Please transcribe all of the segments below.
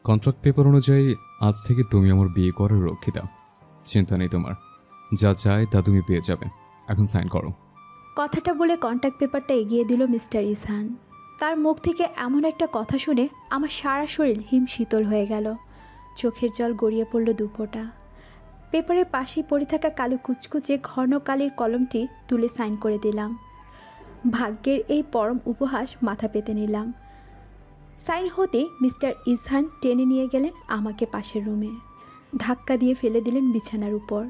Contract paper অনুযায়ী আজ থেকে তুমি আমার বিয়ে করার রক্ষিতা। চিন্তা নেই তোমার, যা চাই তা তুমি পেয়ে যাবে। এখন সাইন করো। কথাটা বলে কন্ট্যাক্ট পেপারটা এগিয়ে দিল মিস্টার ইসহান। তার মুখ থেকে এমন একটা কথা শুনে আমার সারা শরীর হিম শীতল হয়ে গেল। চোখের জল গড়িয়ে পড়ল দুফোঁটা। পেপারের পাশেই পড়ে থাকা কালো কুচকুচে ঘন কালির কলমটি তুলে সাইন করে দিলাম। ভাগ্যের এই পরম উপহাস মাথা পেতে নিলাম। সাইন হতেই মিস্টার ইসহান টেনে নিয়ে গেলেন আমাকে পাশের রুমে। ধাক্কা দিয়ে ফেলে দিলেন বিছানার উপর।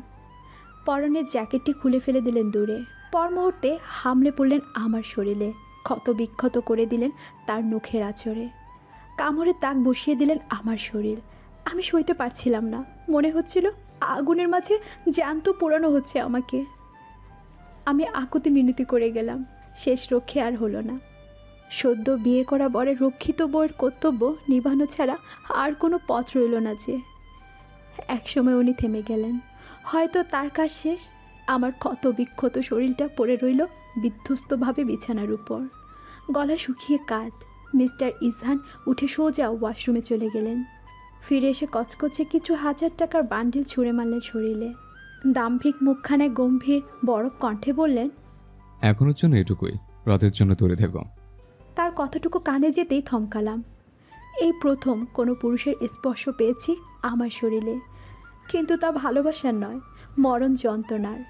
পরনের জ্যাকেটটি খুলে ফেলে দিলেন দূরে। পর মুহূর্তে হামলে পড়লেন আমার শরীরে। ক্ষত বিক্ষত করে দিলেন তার নখের আঁচড়ে। কামড়ে দাগ বসিয়ে দিলেন আমার শরীর। আমি সইতে পারছিলাম না। মনে হচ্ছিল আগুনের মাঝে জ্যান্ত পোড়ানো হচ্ছে আমাকে। আমি আকুতি মিনতি করে গেলাম। শেষ রক্ষে আর হলো না। সদ্য বিয়ে করা বরের রক্ষিত বউয়ের কর্তব্য নিভানো ছাড়া আর কোনো পথ রইল না যে। একসময় উনি থেমে গেলেন। হয়তো তার কাজ শেষ। আমার ক্ষত বিক্ষত শরীরটা পড়ে রইল বিধ্বস্তভাবে বিছানার উপর। গলা শুকিয়ে কাঠ। মিস্টার ইসহান উঠে সোজা ওয়াশরুমে চলে গেলেন। ফিরে এসে কচকচে কিছু হাজার টাকার বান্ডিল ছুঁড়ে মারলেন শরীরে। দাম্ভিক মুখখানায় গম্ভীর বরফ কণ্ঠে বললেন, এখনের জন্য এটুকুই, রাতের জন্য তৈরি থেকো। তার কথাটুকু কানে যেতেই থমকালাম। এই প্রথম কোনো পুরুষের স্পর্শ পেয়েছি আমার শরীরে, কিন্তু তা ভালোবাসার নয়, মরণ যন্ত্রণার।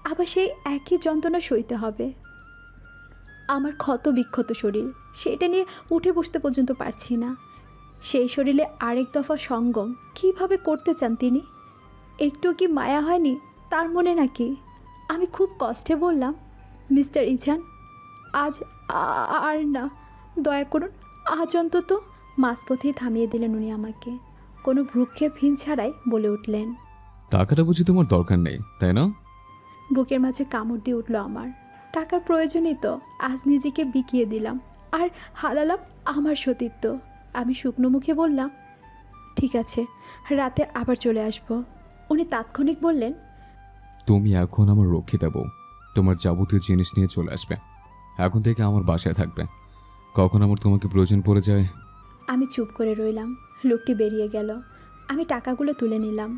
আবার সেই একই যন্ত্রণা সইতে হবে। আমার ক্ষত বিক্ষত শরীর, সেটা নিয়ে উঠে বসতে পর্যন্ত পারছি না। সেই শরীরে আরেক দফা সঙ্গম কিভাবে করতে চান তিনি? একটু কি মায়া হয়নি তার মনে নাকি? আমি খুব কষ্টে বললাম, মিস্টার ইসহান, আজ আর না, দয়া করুন, আজ অন্তত। মাঝপথেই থামিয়ে দিলেন উনি আমাকে। কোনো ভ্রুক্ষেপহীন ছাড়াই বলে উঠলেন, টাকাটা বুঝি তোমার দরকার নেই, তাই না? বুকের মাঝে কামড় দিয়ে উঠল আমার। টাকার প্রয়োজনই তো আজ নিজেকে বিকিয়ে দিলাম আর হারালাম আমার সতীত্ব। আমি শুকনো মুখে বললাম, ঠিক আছে, রাতে আবার চলে আসব। উনি তাৎক্ষণিক বললেন, তুমি এখন আমার রক্ষিতা বউ। তোমার যাবতীয় জিনিস নিয়ে চলে আসবে। এখন থেকে আমার বাসায় থাকবে। কখন আমার তোমাকে প্রয়োজন পড়ে যায়। আমি চুপ করে রইলাম। লোকটি বেরিয়ে গেল। আমি টাকাগুলো তুলে নিলাম।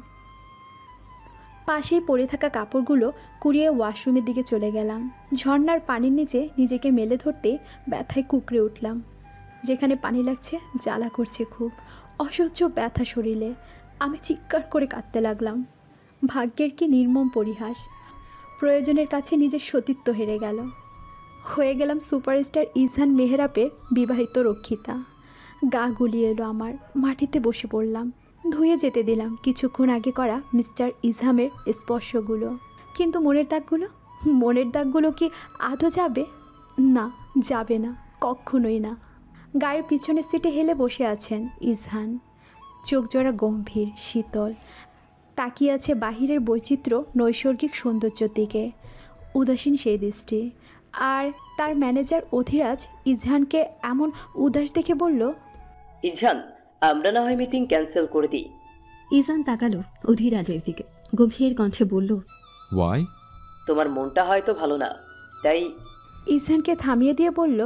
পাশেই পড়ে থাকা কাপড়গুলো কুড়িয়ে ওয়াশরুমের দিকে চলে গেলাম। ঝর্ণার পানির নিচে নিজেকে মেলে ধরতে ব্যথায় কুঁকড়ে উঠলাম। যেখানে পানি লাগছে জ্বালা করছে খুব, অসহ্য ব্যথা শরীরে। আমি চিৎকার করে কাঁদতে লাগলাম। ভাগ্যের কি নির্মম পরিহাস! প্রয়োজনের কাছে নিজের সতীত্ব হেরে গেল। হয়ে গেলাম সুপারস্টার ইসহান মেহরাবের বিবাহিত রক্ষিতা। গা গুলিয়ে এলো আমার। মাটিতে বসে পড়লাম। ধুয়ে যেতে দিলাম কিছুক্ষণ আগে করা মিস্টার ইসহামের স্পর্শগুলো। কিন্তু মনের দাগগুলো কি আদৌ যাবে? না, যাবে না, কখনোই না। গায়ের পিছনের সিটে হেলে বসে আছেন ইসহান। চোখ জোড়া গম্ভীর শীতল। তাকিয়ে আছে বাহিরের বৈচিত্র্য নৈসর্গিক সৌন্দর্যের দিকে, উদাসীন সেই দৃষ্টি। আর তার ম্যানেজার অধিরাজ ইসহানকে এমন উদাস দেখে বলল, ইজহান, আমরা না হয় মিটিং ক্যান্সেল করে দিই। ইসহান তাকালো অধিরাজের দিকে, গভীর কণ্ঠে বলল, ওয়াই? তোমার মনটা হয়তো ভালো না, তাই। ইসহানকে থামিয়ে দিয়ে বলল,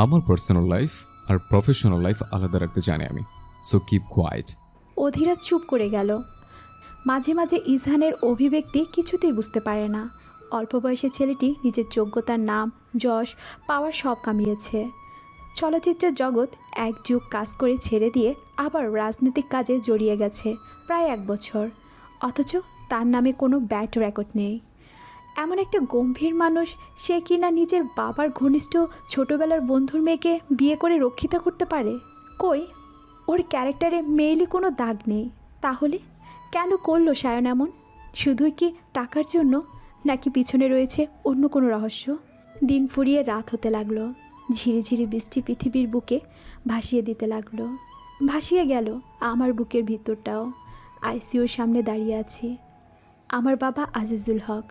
আমার পার্সোনাল লাইফ আর প্রফেশনাল লাইফ আলাদা রাখতে জানি আমি, সো কিপ কোয়াইট। অধিরাজ চুপ করে গেল। মাঝে মাঝে ইসহানের অভিব্যক্তি কিছুতেই বুঝতে পারে না। অল্প বয়সী ছেলেটি নিজের যোগ্যতার নাম যশ পাওয়ার সব কামিয়েছে। চলচ্চিত্রের জগৎ এক যুগ কাজ করে ছেড়ে দিয়ে আবার রাজনৈতিক কাজে জড়িয়ে গেছে প্রায় 1 বছর। অথচ তার নামে কোনো ব্যাড রেকর্ড নেই। এমন একটা গম্ভীর মানুষ, সে কিনা নিজের বাবার ঘনিষ্ঠ ছোটবেলার বন্ধুর মেয়েকে বিয়ে করে রক্ষিতা করতে পারে। কই, ওর ক্যারেক্টারে মেইলি কোনো দাগ নেই। তাহলে কেন করলো সায়ন এমন? শুধুই কি টাকার জন্য, নাকি পিছনে রয়েছে অন্য কোনো রহস্য? দিন ফুরিয়ে রাত হতে লাগলো। ঝিরিঝিরি বৃষ্টি পৃথিবীর বুকে ভাসিয়ে দিতে লাগলো। ভাসিয়ে গেল আমার বুকের ভিতরটাও। আইসিইউর সামনে দাঁড়িয়ে আছি। আমার বাবা আজিজুল হক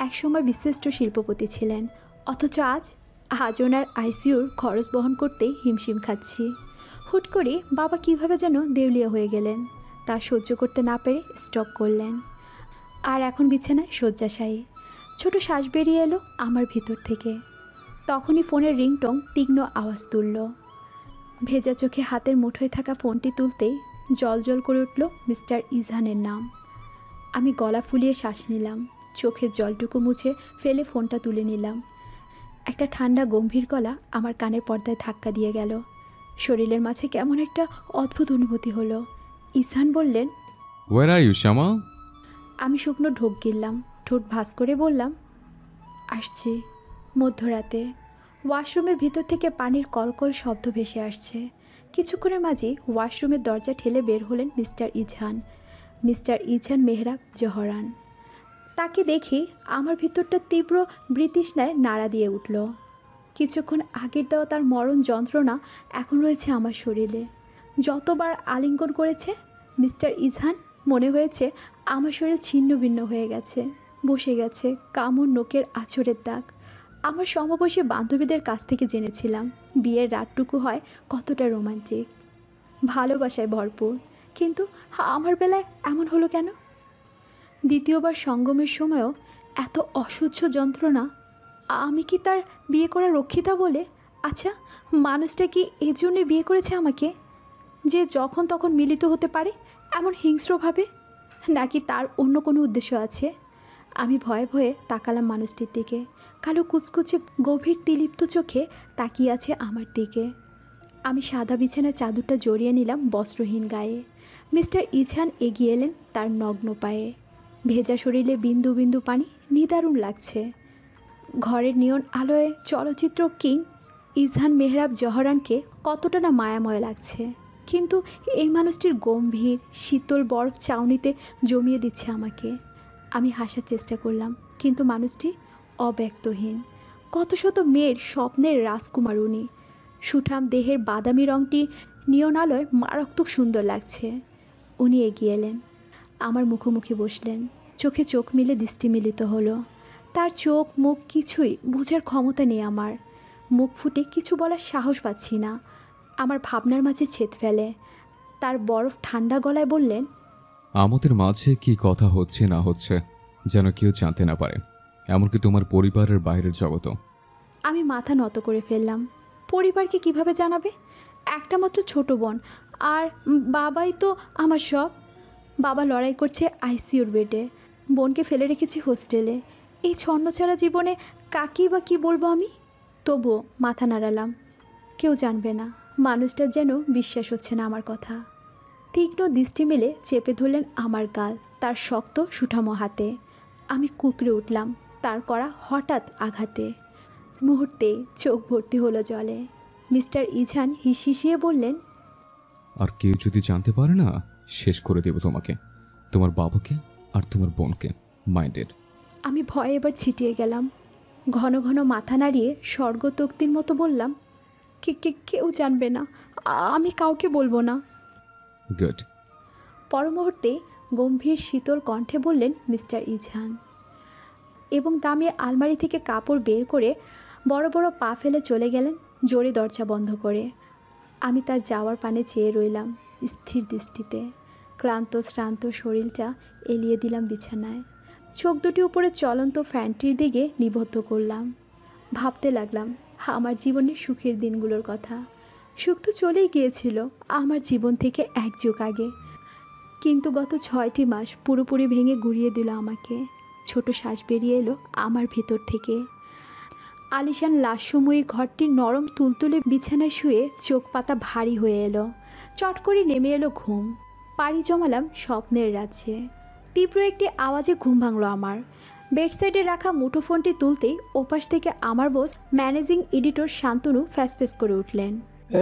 একসময় বিশিষ্ট শিল্পপতি ছিলেন, অথচ আজ ওনার আইসিইউর খরচ বহন করতেই হিমশিম খাচ্ছি। হুট করে বাবা কিভাবে যেন দেউলিয়া হয়ে গেলেন, তা সহ্য করতে না পেরে স্টপ করলেন। আর এখন বিছানায় শয্যাশায়ী। ছোট শ্বাস বেরিয়ে এলো আমার ভিতর থেকে। তখনই ফোনের রিংটং তীক্ষ্ণ আওয়াজ তুলল। ভেজা চোখে হাতের মুঠোয় থাকা ফোনটি তুলতেই জল করে উঠল মিস্টার ইজহানের নাম। আমি গলা ফুলিয়ে শ্বাস নিলাম, চোখের জলটুকু মুছে ফেলে ফোনটা তুলে নিলাম। একটা ঠান্ডা গম্ভীর গলা আমার কানের পর্দায় ধাক্কা দিয়ে গেল। শরীরের মাঝে কেমন একটা অদ্ভুত অনুভূতি হলো। ইজহান বললেন, ওয়ার আর ইউ শ্যামা? আমি শুকনো ঢোক গিললাম, ঠোঁট ভাঁজ করে বললাম, আসছি। মধ্যরাতে ওয়াশরুমের ভিতর থেকে পানির কলকল শব্দ ভেসে আসছে। কিছুক্ষণের মাঝেই ওয়াশরুমের দরজা ঠেলে বের হলেন মিস্টার ইজহান মেহরাব জহরান। তাকে দেখে আমার ভিতরটা তীব্র বৃতৃষ্ণায় নাড়া দিয়ে উঠল। কিছুক্ষণ আগের দেওয়া তার মরণ যন্ত্রণা এখন রয়েছে আমার শরীরে। যতবার আলিঙ্গন করেছে মিস্টার ইজহান, মনে হয়েছে আমার শরীর ছিন্ন ভিন্ন হয়ে গেছে, বসে গেছে কামড় নোকের আঁচড়ের দাগ। আমার সমবয়সী বান্ধবীদের কাছ থেকে জেনেছিলাম বিয়ের রাতটুকু হয় কতটা রোমান্টিক, ভালোবাসায় ভরপুর, কিন্তু আমার বেলায় এমন হলো কেন? দ্বিতীয়বার সঙ্গমের সময়ও এত অসহ্য যন্ত্রণা। আমি কি তার বিয়ে করা রক্ষিতা বলে? আচ্ছা, মানুষটা কি এজন্যে বিয়ে করেছে আমাকে, যে যখন তখন মিলিত হতে পারে এমন হিংস্রভাবে? নাকি তার অন্য কোনো উদ্দেশ্য আছে? আমি ভয়ে ভয়ে তাকালাম মানুষটির দিকে। কালো কুচকুচে গভীর তিলিপ্ত চোখে তাকিয়ে আছে আমার দিকে। আমি সাদা বিছানার চাদরটা জড়িয়ে নিলাম বস্ত্রহীন গায়ে। মিস্টার ইজহান এগিয়ে এলেন তার নগ্ন পায়ে। ভেজা শরীরে বিন্দু বিন্দু পানি, নিদারুণ লাগছে। ঘরের নিয়ন আলোয় চলচ্চিত্র কিং ইজহান মেহরাব জহরানকে কতটা না মায়াময় লাগছে, কিন্তু এই মানুষটির গম্ভীর শীতল বরফ চাউনিতে জমিয়ে দিচ্ছে আমাকে। আমি হাসার চেষ্টা করলাম, কিন্তু মানুষটি অব্যক্তহীন। কত শত মেয়ের স্বপ্নের রাজকুমার উনি। সুঠাম দেহের বাদামি রঙটি নিয়ন আলোয় মারাত্মক সুন্দর লাগছে। উনি এগিয়ে এলেন, আমার মুখোমুখি বসলেন। চোখে চোখ মিলে দৃষ্টি মিলিত হলো। তার চোখ মুখ কিছুই বোঝার ক্ষমতা নেই আমার। মুখ ফুটে কিছু বলার সাহস পাচ্ছি না। আমার ভাবনার মাঝে ছেদ ফেলে। তার বরফ ঠান্ডা গলায় বললেন, আমাদের মাঝে কি কথা হচ্ছে না হচ্ছে যেন কেউ জানতে না পারে, এমনকি তোমার পরিবারের বাইরের জগতও। আমি মাথা নত করে ফেললাম। পরিবারকে কিভাবে জানাবে? একটা মাত্র ছোট বোন, আর বাবাই তো আমার সব। বাবা লড়াই করছে আইসিইউর বেডে, বোনকে ফেলে রেখেছি হোস্টেলে। এই ছন্নছাড়া জীবনে কাকেই বা কী বলবো আমি? তবুও মাথা নাড়ালাম, কেউ জানবে না। মানুষটার যেন বিশ্বাস হচ্ছে না আমার কথা। তীক্ষ্ণ দৃষ্টি মেলে চেপে ধরলেন আমার গাল তার শক্ত সুঠামো হাতে। আমি কুঁকড়ে উঠলাম তার করা হঠাৎ আঘাতে। মুহূর্তে চোখ ভর্তি হলো জলে। মিস্টার ইজহান হিসিয়ে বললেন, আর কেউ যদি জানতে পারে না, শেষ করে দেব তোমাকে, তোমার বাবাকে আর তোমার বোনকে। মাইন্ডেড। আমি ভয়ে এবার ছিটিয়ে গেলাম। ঘন ঘন মাথা নাড়িয়ে স্বর্গতক্তির মতো বললাম, কেউ জানবে না, আমি কাউকে বলবো না। গুড। পর মুহূর্তে গম্ভীর শীতল কণ্ঠে বললেন মিস্টার ইজহান, এবং দামি আলমারি থেকে কাপড় বের করে বড় বড় পা ফেলে চলে গেলেন জোরে দরজা বন্ধ করে। আমি তার যাওয়ার পানে চেয়ে রইলাম স্থির দৃষ্টিতে। ক্লান্ত শ্রান্ত শরীরটা এলিয়ে দিলাম বিছানায়। চোখ দুটি উপরে চলন্ত ফ্যানটির দিকে নিবদ্ধ করলাম। ভাবতে লাগলাম আমার জীবনের সুখের দিনগুলোর কথা। সুখ তো চলেই গিয়েছিল আমার জীবন থেকে এক যুগ আগে, কিন্তু গত 6টি মাস পুরোপুরি ভেঙে গুঁড়িয়ে দিল আমাকে। ছোট শ্বাস বেরিয়ে এলো আমার ভেতর থেকে। আলিশান লাশময়ী ঘরটির নরম তুলতুলে বিছানায় শুয়ে চোখ পাতা ভারী হয়ে এলো। চট করে নেমে এলো ঘুম। পাড়ি জমালাম স্বপ্নের রাজ্যে। তীব্র একটি আওয়াজে ঘুম ভাঙল আমার। বেডসাইডে রাখা মুঠোফোনটি তুলতেই ওপাশ থেকে আমার বস ম্যানেজিং এডিটর শান্তনু ফ্যাসফ্যাস করে উঠলেন,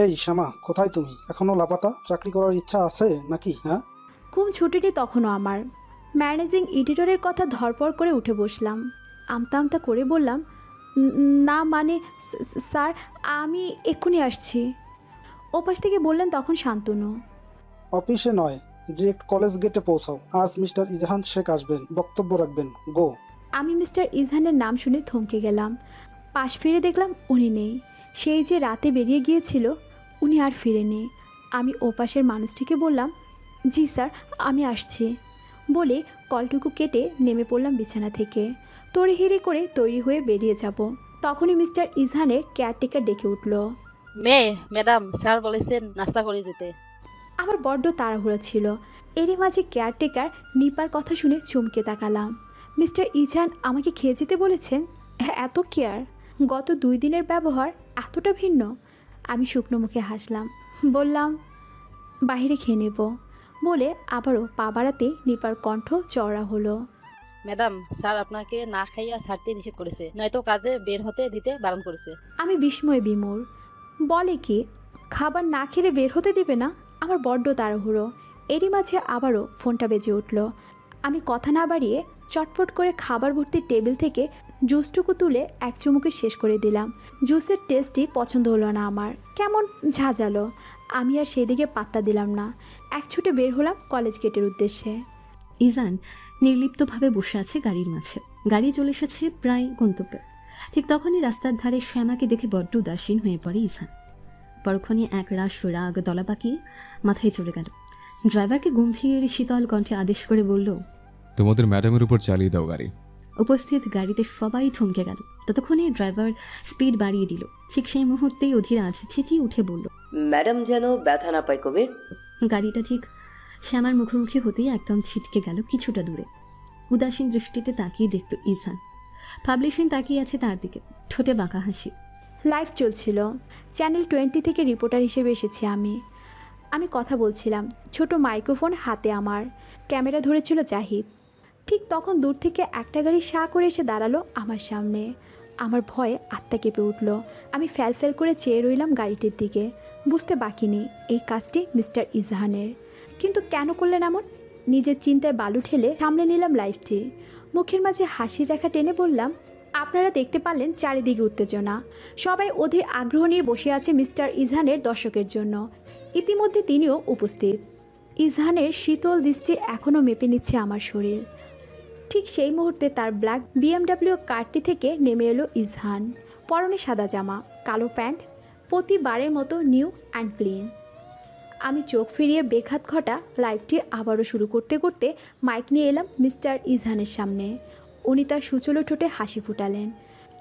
এই শ্যামা, কোথায় তুমি? এখনো লাপাতা? চাকরি করার ইচ্ছা আছে নাকি? হ্যাঁ, ঘুম ছুটিনি তখনও আমার। ম্যানেজিং এডিটরের কথা ধরপড় করে উঠে বসলাম। আমতা আমতা করে বললাম, না মানে স্যার, আমি এক্ষুনি আসছি। ওপাশ থেকে বললেন তখন শান্তনু, অফিসে নয়, ডিরেক্ট কলেজ গেটে পৌঁছাও। আজ মিস্টার ইজহান শেখ আসবেন, বক্তব্য রাখবেন। গো। আমি মিস্টার ইজহানের নাম শুনে থমকে গেলাম। পাশ ফিরে দেখলাম উনি নেই। সেই যে রাতে বেরিয়ে গিয়েছিল উনি আর ফিরেনি। আমি ওপাশের মানুষটিকে বললাম, জি স্যার, আমি আসছি বলে কলটুকু কেটে নেমে পড়লাম বিছানা থেকে। তড়িহিড়ি করে তৈরি হয়ে বেরিয়ে যাব। তখনই মিস্টার ইজহানের কেয়ারটেকার ডেকে উঠল। ম্যাডাম স্যার বলেছেন নাস্তা করে যেতে। আমার বড্ড তাড়াহুড়ো ছিল। এরই মাঝে কেয়ারটেকার নিপার কথা শুনে চমকে তাকালাম। মিস্টার ইজহান আমাকে খেয়ে যেতে বলেছেন? এত কেয়ার! গত 2 দিনের ব্যবহার এতটা ভিন্ন? আমি শুকনো মুখে হাসলাম, বললাম বাইরে খেয়ে নেব। বলে আবারও পা বাড়াতে নিপার কণ্ঠ চওড়া হলো। ম্যাডাম স্যার আপনাকে না খাইয়া ছাড়তে নিষেধ করেছে, নয়তো কাজে বের হতে দিতে বারণ করেছে। আমি বিস্ময়ে বিমূঢ়। বলে কি, খাবার না খেলে বের হতে দিবে না? আমার বড্ড তাড়াহুড়ো। এরই মাঝে আবারও ফোনটা বেজে উঠল। আমি কথা না বাড়িয়ে চটপট করে খাবার ভর্তি টেবিল থেকে জুসটুকু তুলে এক চুমুকে শেষ করে দিলাম। জুসের টেস্টই পছন্দ হলো না আমার, কেমন ঝাঁঝালো। আমি আর সেদিকে পাত্তা দিলাম না। এক ছুটে বের হলাম কলেজ গেটের উদ্দেশ্যে। ইজান নির্লিপ্তভাবে বসে আছে গাড়ির মাঝে। গাড়ি চলে এসেছে প্রায় গন্তব্যে। ঠিক তখনই রাস্তার ধারে শ্যামাকে দেখে বড্ড উদাসীন হয়ে পড়ে ইজান। পরক্ষণে এক রাশ রাগ দলা পাকিয়ে মাথায় চলে গেল। ড্রাইভারকে গম্ভীর শীতল কণ্ঠে আদেশ করে বলল, তোমাদের ম্যাডামের উপর চালিয়ে দাও গাড়ি। উপস্থিত গাড়িতে সবাই থমকে গেল। ততক্ষণে ড্রাইভার স্পিড বাড়িয়ে দিল। ঠিক সেই মুহূর্তেই অধীরাজ চেঁচিয়ে উঠে বলল, ম্যাডাম যেন ব্যথা না পায় কবির। গাড়িটা ঠিক শ্যামার মুখোমুখি হতেই একদম ছিটকে গেল কিছুটা দূরে। উদাসীন দৃষ্টিতে তাকিয়ে দেখল ইজান। পাবলিশিং তাকিয়ে আছে তার দিকে, ঠোঁটে বাঁকা হাসি। লাইভ চলছিল। চ্যানেল 20 থেকে রিপোর্টার হিসেবে এসেছি আমি কথা বলছিলাম, ছোট মাইক্রোফোন হাতে আমার। ক্যামেরা ধরেছিল জাহিদ। ঠিক তখন দূর থেকে একটা গাড়ি সাঁ করে এসে দাঁড়ালো আমার সামনে। আমার ভয়ে আত্মা কেঁপে উঠল। আমি ফ্যাল করে চেয়ে রইলাম গাড়িটির দিকে। বুঝতে বাকি নেই এই কাজটি মিস্টার ইজহানের। কিন্তু কেন করলেন এমন? নিজের চিন্তায় বালু ঠেলে সামলে নিলাম লাইফটি। মুখের মাঝে হাসির রেখা টেনে বললাম, আপনারা দেখতে পারলেন চারিদিকে উত্তেজনা। সবাই অধীর আগ্রহ নিয়ে বসে আছে মিস্টার ইজহানের দর্শকের জন্য। ইতিমধ্যে তিনিও উপস্থিত। ইজহানের শীতল দৃষ্টি এখনও মেপে নিচ্ছে আমার শরীর। ঠিক সেই মুহূর্তে তার ব্ল্যাক BMW কারটি থেকে নেমে এলো ইজহান। পরনে সাদা জামা, কালো প্যান্ট, প্রতিবারের মতো নিউ অ্যান্ড ক্লিন। আমি চোখ ফিরিয়ে বেঘাত ঘটা লাইভটি আবারও শুরু করতে করতে মাইক নিয়ে এলাম মিস্টার ইজহানের সামনে। উনি তার সুচলো ঠোঁটে হাসি ফুটালেন।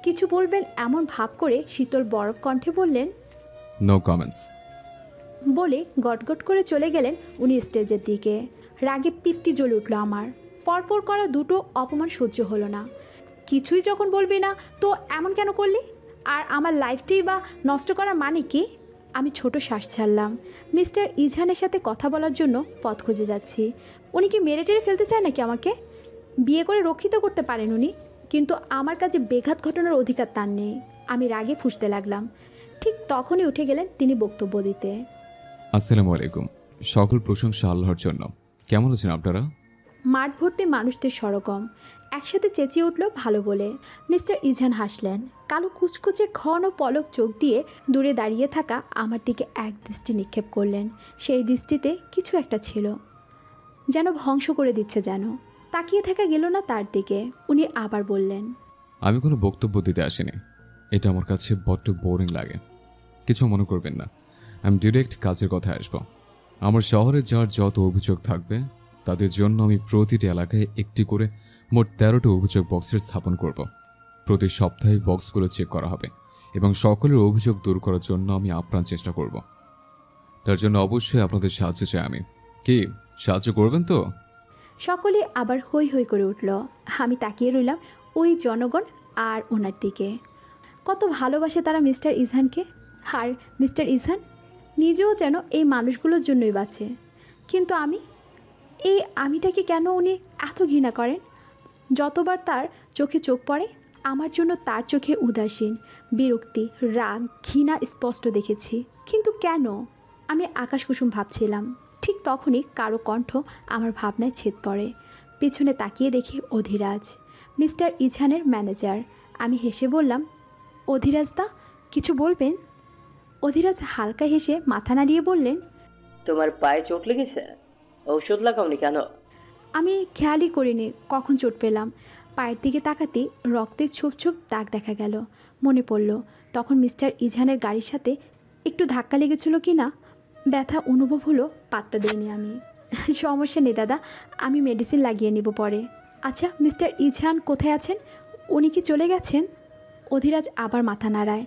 কিছু বলবেন এমন ভাব করে শীতল বরফ কণ্ঠে বললেন, নো কমেন্টস। বলে গটগট করে চলে গেলেন উনি স্টেজের দিকে। রাগে পিত্তি জ্বলে উঠল আমার। পরপর করা দুটো অপমান সহ্য হলো না। কিছুই যখন বলবি না তো এমন কেন করলি? আর আমার লাইফটাই বা নষ্ট করার মানে কি? আমি ছোট শ্বাস ছাড়লাম। মিস্টার ইজহানের সাথে কথা বলার জন্য পথ খুঁজে যাচ্ছি। উনি কি মেরে টেরে ফেলতে চায় নাকি আমাকে? বিয়ে করে রক্ষিত করতে পারেন উনি, কিন্তু আমার কাছে বেঘাত ঘটনার অধিকার তার নেই। আমি রাগে ফুঁসতে লাগলাম। ঠিক তখনই উঠে গেলেন তিনি বক্তব্য দিতে। আসসালামু আলাইকুম। সকল প্রশংসা আল্লাহর জন্য। কেমন আছেন আপনারা? মাঠ ভর্তি মানুষদের সরগম একসাথে চেঁচিয়ে উঠল ভালো বলে। মিস্টার ইজহান হাসলেন। কালো কুচকুচে ঘন পলক চোখ দিয়ে দূরে দাঁড়িয়ে থাকা আমার দিকে এক দৃষ্টি নিক্ষেপ করলেন। সেই দৃষ্টিতে কিছু একটা ছিল, যেন ধ্বংস করে দিচ্ছে যেন। তাকিয়ে থাকা গেল না তার দিকে। উনি আবার বললেন, আমি কোনো বক্তব্য দিতে আসিনি। এটা আমার কাছে বড্ড বোরিং লাগে। কিছু মনে করবেন না, আমি ডিরেক্ট কাজের কথায় আসবো। আমার শহরে যার যত অভিযোগ থাকবে তাদের জন্য আমি প্রতিটি এলাকায় একটি করে মোট 13টি অভিযোগ বক্সের স্থাপন করব। প্রতি সপ্তাহে বক্সগুলো চেক করা হবে এবং সকলের অভিযোগ দূর করার জন্য আমি আপ্রাণ চেষ্টা করব। তার জন্য অবশ্যই আপনাদের সাহায্য চাই। আমি কি সাহায্য করবেন তো? সকলে আবার হৈ হৈ করে উঠল। আমি তাকিয়ে রইলাম ওই জনগণ আর ওনার দিকে। কত ভালোবাসে তারা মিস্টার ইজহানকে। আর মিস্টার ইজহান নিজেও যেন এই মানুষগুলোর জন্যই বাঁচে। কিন্তু আমিটাকে কেন উনি এত ঘৃণা করেন? যতবার তার চোখে চোখ পড়ে আমার জন্য তার চোখে উদাসীন, বিরক্তি, রাগ, ঘৃণা স্পষ্ট দেখেছি। কিন্তু কেন? আমি আকাশকুসুম ভাবছিলাম। ঠিক তখনই কারো কণ্ঠ আমার ভাবনায় ছেদ পড়ে। পিছনে তাকিয়ে দেখি অধীরাজ, মিস্টার ইজহানের ম্যানেজার। আমি হেসে বললাম, অধীরাজ দা, কিছু বলবেন? অধীরাজ হালকা হেসে মাথা নাড়িয়ে বললেন, তোমার পায়ে চোট লেগেছে? ঔষধ লাগাওনি কেন? আমি খেয়ালই করিনি কখন চোট পেলাম। পায়ের দিকে তাকাতেই রক্তের ছোপ ছোপ দাগ দেখা গেল। মনে পড়ল তখন মিস্টার ইজহানের গাড়ির সাথে একটু ধাক্কা লেগেছিল কি না। ব্যথা অনুভব হলো, পাত্তা দিইনি আমি। সমস্যা নেই দাদা, আমি মেডিসিন লাগিয়ে নিব পরে। আচ্ছা, মিস্টার ইজহান কোথায় আছেন? উনি কি চলে গেছেন? অধিরাজ আবার মাথা নাড়ায়,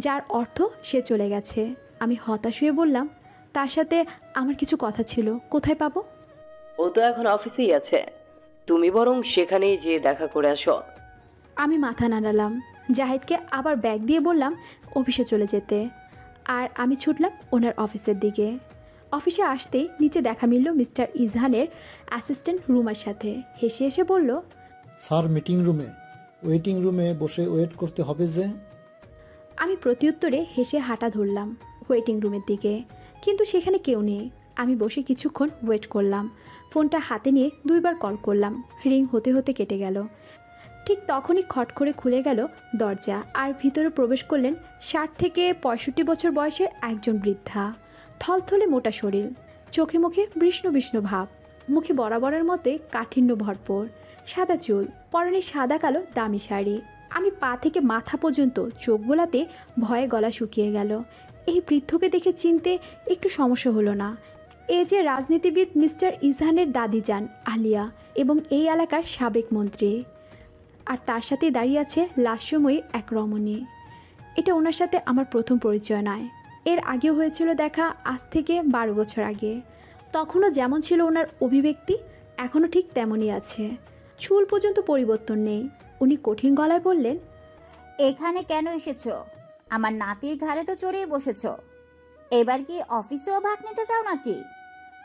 যার অর্থ সে চলে গেছে। আমি হতাশ হয়ে বললাম, তার সাথে আমার কিছু কথা ছিল, কোথায় পাবো? ও তো এখন অফিসেই আছে, তুমি বরং সেখানেই যেয়ে দেখা করে আসো। আমি মাথা নাড়ালাম। জাহিদকে আবার ব্যাগ দিয়ে বললাম অফিসে চলে যেতে, আর আমি ছুটলাম ওনার অফিসের দিকে। অফিসে আসতেই নিচে দেখা মিলল মিস্টার ইজহানের অ্যাসিস্ট্যান্ট রুমার সাথে। হেসে হেসে বলল, স্যার মিটিং রুমে, ওয়েটিং রুমে বসে ওয়েট করতে হবে যে। আমি প্রত্যুত্তরে হেসে হাঁটা ধরলাম ওয়েটিং রুমের দিকে, কিন্তু সেখানে কেউ নেই। আমি বসে কিছুক্ষণ ওয়েট করলাম। ফোনটা হাতে নিয়ে 2বার কল করলাম, রিং হতে হতে কেটে গেল। ঠিক তখনই খট করে খুলে গেল দরজা, আর ভিতরে প্রবেশ করলেন 60 থেকে 65 বছর বয়সের একজন বৃদ্ধা। থলথলে মোটা শরীর, চোখে মুখে বৃষ্ণ বৃষ্ণ ভাব, মুখে বরাবরের মতোই কাঠিন্য ভরপুর, সাদা চুল, পরনে সাদা কালো দামি শাড়ি। আমি পা থেকে মাথা পর্যন্ত চোখ বোলাতে ভয়ে গলা শুকিয়ে গেল। এই বৃদ্ধকে দেখে চিনতে একটু সমস্যা হলো না। এ যে রাজনীতিবিদ মিস্টার ইজহানের দাদিজান আলিয়া, এবং এই এলাকার সাবেক মন্ত্রী। আর তার সাথে দাঁড়িয়ে আছে লাস্যময়ী এক রমণী। এটা ওনার সাথে আমার প্রথম পরিচয় নয়, এর আগেও হয়েছিল দেখা আজ থেকে 12 বছর আগে। তখনও যেমন ছিল ওনার অভিব্যক্তি, এখনও ঠিক তেমনই আছে, চুল পর্যন্ত পরিবর্তন নেই। উনি কঠিন গলায় বললেন, এখানে কেন এসেছো? আমার নাতির ঘাড়ে তো চড়েই বসেছো। এবার কি অফিসেও ভাগ নিতে চাও নাকি?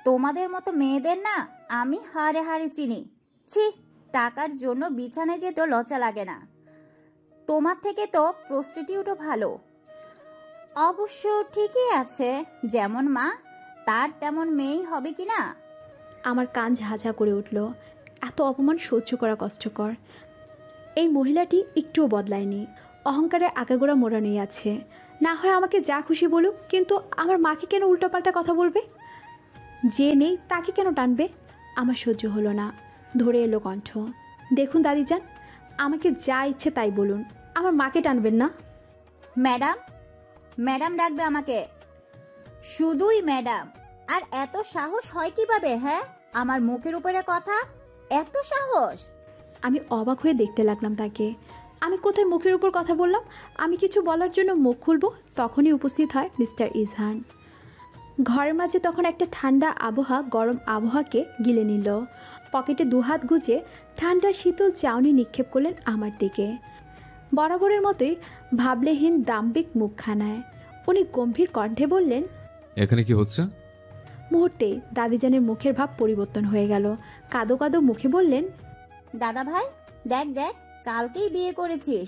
তোমাদের মতো মেয়েদের না আমি হাড়ে হাড়ে চিনি। ছি, টাকার জন্য বিছানায় যেতে লজ্জা লাগে না? তোমার থেকে তো প্রস্টিটিউটও ভালো। অবশ্য ঠিকই আছে, যেমন মা তার তেমন মেয়েই হবে কি না? আমার কান ঝাঝা করে উঠল। এত অপমান সহ্য করা কষ্টকর। এই মহিলাটি একটুও বদলায়নি, অহংকারে আগাগোড়া মোড়ানোই আছে। না হয় আমাকে যা খুশি বলুক, কিন্তু আমার মাকে কেন উল্টোপাল্টা কথা বলবে? যে নেই তাকে কেন টানবে? আমার সহ্য হলো না। ধরে এলো কণ্ঠ, দেখুন দাদিজান, আমাকে যা ইচ্ছে তাই বলুন, আমার মাকে টানবেন না। ম্যাডাম, ম্যাডাম ডাকবে আমাকে? শুধুই ম্যাডাম? আর এত সাহস হয় কিভাবে? হ্যাঁ, আমার মুখের উপরে কথা, এত সাহস? আমি অবাক হয়ে দেখতে লাগলাম তাকে। আমি কোথায় মুখের উপর কথা বললাম? আমি কিছু বলার জন্য মুখ খুলব, তখনই উপস্থিত হয় মিস্টার ইজহান। ঘরের মাঝে তখন একটা ঠান্ডা আবহাওয়া গরম আবহাওয়াকে গিলে নিল। পকেটে 2 হাত গুজে ঠান্ডা শীতল চাউনি নিক্ষেপ করলেন আমার দিকে। বরাবরের মতোই ভাবলেহীন দাম্ভিক মুখখানায় উনি গম্ভীর কণ্ঠে বললেন, এখানে কি হচ্ছে? মুহূর্তে দাদিজানের মুখের ভাব পরিবর্তন হয়ে গেল। কাদো কাদো মুখে বললেন, দাদা ভাই, দেখ দেখ, কালকেই বিয়ে করেছিস,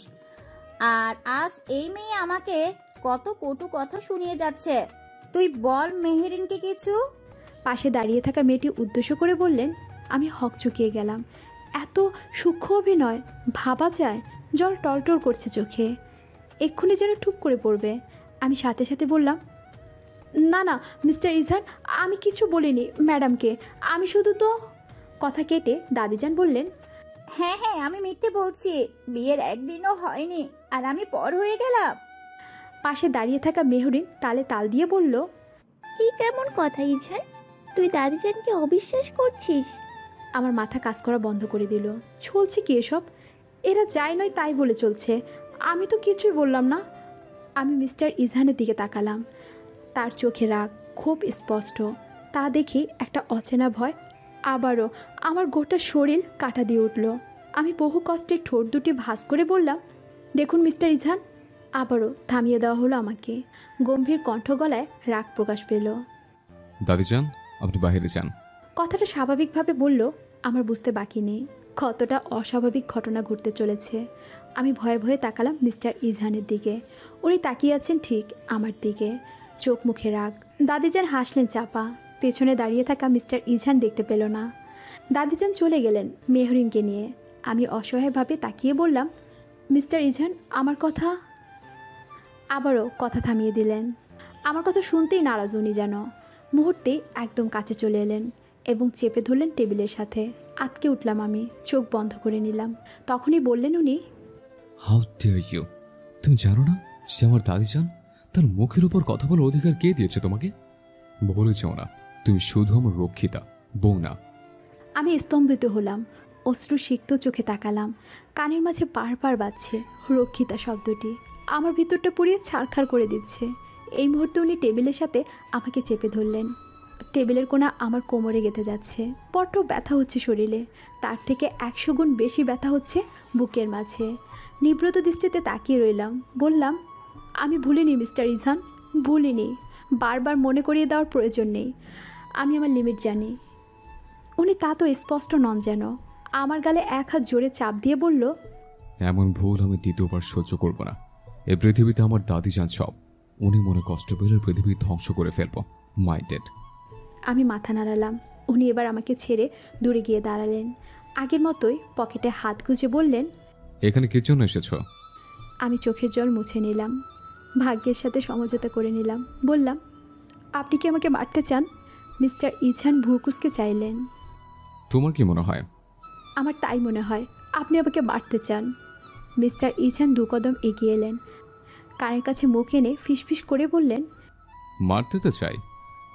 আর আজ এই মেয়ে আমাকে কত কটু কথা শুনিয়ে যাচ্ছে। তুই বল মেহেরিনকে কিছু। পাশে দাঁড়িয়ে থাকা মেয়েটি উদ্দেশ্য করে বললেন। আমি হকচকিয়ে গেলাম। এত সূক্ষ্ম অভিনয় ভাবা যায়? জল টলটল করছে চোখে, এক্ষুনি যেন টুপ করে পড়বে। আমি সাথে সাথে বললাম, না না মিস্টার ইজহান, আমি কিছু বলিনি ম্যাডামকে, আমি শুধু তো। কথা কেটে দাদিজান বললেন, হ্যাঁ হ্যাঁ, আমি মিথ্যে বলছি, বিয়ের একদিনও হয়নি আর আমি পর হয়ে গেলাম। পাশে দাঁড়িয়ে থাকা মেহরিন তালে তাল দিয়ে বলল, এই কেমন কথা ইজহান, তুই দাদিজানকে অবিশ্বাস করছিস? আমার মাথা কাজ করা বন্ধ করে দিল। চলছে কি এসব? এরা যাই নয় তাই বলে চলছে, আমি তো কিছুই বললাম না। আমি মিস্টার ইজহানের দিকে তাকালাম। তার চোখে রাগ খুব স্পষ্ট। তা দেখে একটা অচেনা ভয় আবারও আমার গোটা শরীর কাটা দিয়ে উঠল। আমি বহু কষ্টে ঠোঁট দুটি ভাঁজ করে বললাম, দেখুন মিস্টার ইজহান। আবারও থামিয়ে দেওয়া হলো আমাকে। গম্ভীর কণ্ঠ গলায় রাগ প্রকাশ পেল। দাদিজান, আপনি বাইরে যান। কথাটা স্বাভাবিকভাবে বলল, আমার বুঝতে বাকি নেই কতটা অস্বাভাবিক ঘটনা ঘটতে চলেছে। আমি ভয়ে ভয়ে তাকালাম মিস্টার ইজহানের দিকে। উনি তাকিয়ে আছেন ঠিক আমার দিকে, চোখ মুখে রাগ। দাদিজান হাসলেন চাপা। পেছনে দাঁড়িয়ে থাকা মিস্টার ইজহান দেখতে পেল না। দাদিজান চলে গেলেন মেহরিনকে নিয়ে। আমি অসহায়ভাবে তাকিয়ে বললাম, মিস্টার ইজহান, আমার কথা। আবারও কথা থামিয়ে দিলেন। আমার কথা শুনতেই নারাজ উনি যেন। মুহূর্তে একদম কাছে চলে এলেন এবং চেপে ধরলেন টেবিলের সাথে। আটকে উঠলাম আমি, চোখ বন্ধ করে নিলাম। তখনই বললেন উনি, হাউ ডেয়ার ইউ! তুমি জানো না সে আমার দাদিজান? তার মুখের উপর কথা বলার অধিকার কে দিয়েছে তোমাকে? বলেছ না, তুমি শুধু আমার রক্ষিতা, বউ না। আমি স্তম্ভিত হলাম। অশ্রু সিক্ত চোখে তাকালাম। কানের মাঝে বারবার বাজছে রক্ষিতা শব্দটি, আমার ভিতরটা পুড়িয়ে ছারখার করে দিচ্ছে। এই মুহূর্তে উনি টেবিলের সাথে আমাকে চেপে ধরলেন। টেবিলের কোণা আমার কোমরে গেঁথে যাচ্ছে। বড্ড ব্যথা হচ্ছে শরীরে, তার থেকে 100 গুণ বেশি ব্যথা হচ্ছে বুকের মাঝে। নিব্রত দৃষ্টিতে তাকিয়ে রইলাম। বললাম, আমি ভুলিনি মিস্টার ইজহান, ভুলিনি। বারবার মনে করিয়ে দেওয়ার প্রয়োজন নেই, আমি আমার লিমিট জানি। উনি তা তো স্পষ্ট নন যেন। আমার গালে এক হাত জোরে চাপ দিয়ে বলল, এমন ভুল আমি দ্বিতীয়বার সহ্য করব না। এই পৃথিবীতে আমার দাদি যান সব, উনি মনে কষ্ট পেলে পৃথিবী ধ্বংস করে ফেলবো। মাইন্ডেড। আমি মাথা নাড়ালাম। উনি এবার আমাকে ছেড়ে দূরে গিয়ে দাঁড়ালেন। আগের মতোই পকেটে হাত গুজে বললেন, এখানে কি জন্য এসেছো? আমি চোখের জল মুছে নিলাম, ভাগ্যের সাথে সমঝোতা করে নিলাম। বললাম, আপনি কি আমাকে মারতে চান? মিস্টার ইজহান ভুরকুসকে চাইলেন। তোমার কি মনে হয়? আমার তাই মনে হয়, আপনি আমাকে মারতে চান। মিস্টার ইজহান 2 কদম এগিয়ে এলেন, কানের কাছে মুখ এনে ফিসফিস করে বললেন, মারতে তো চাই,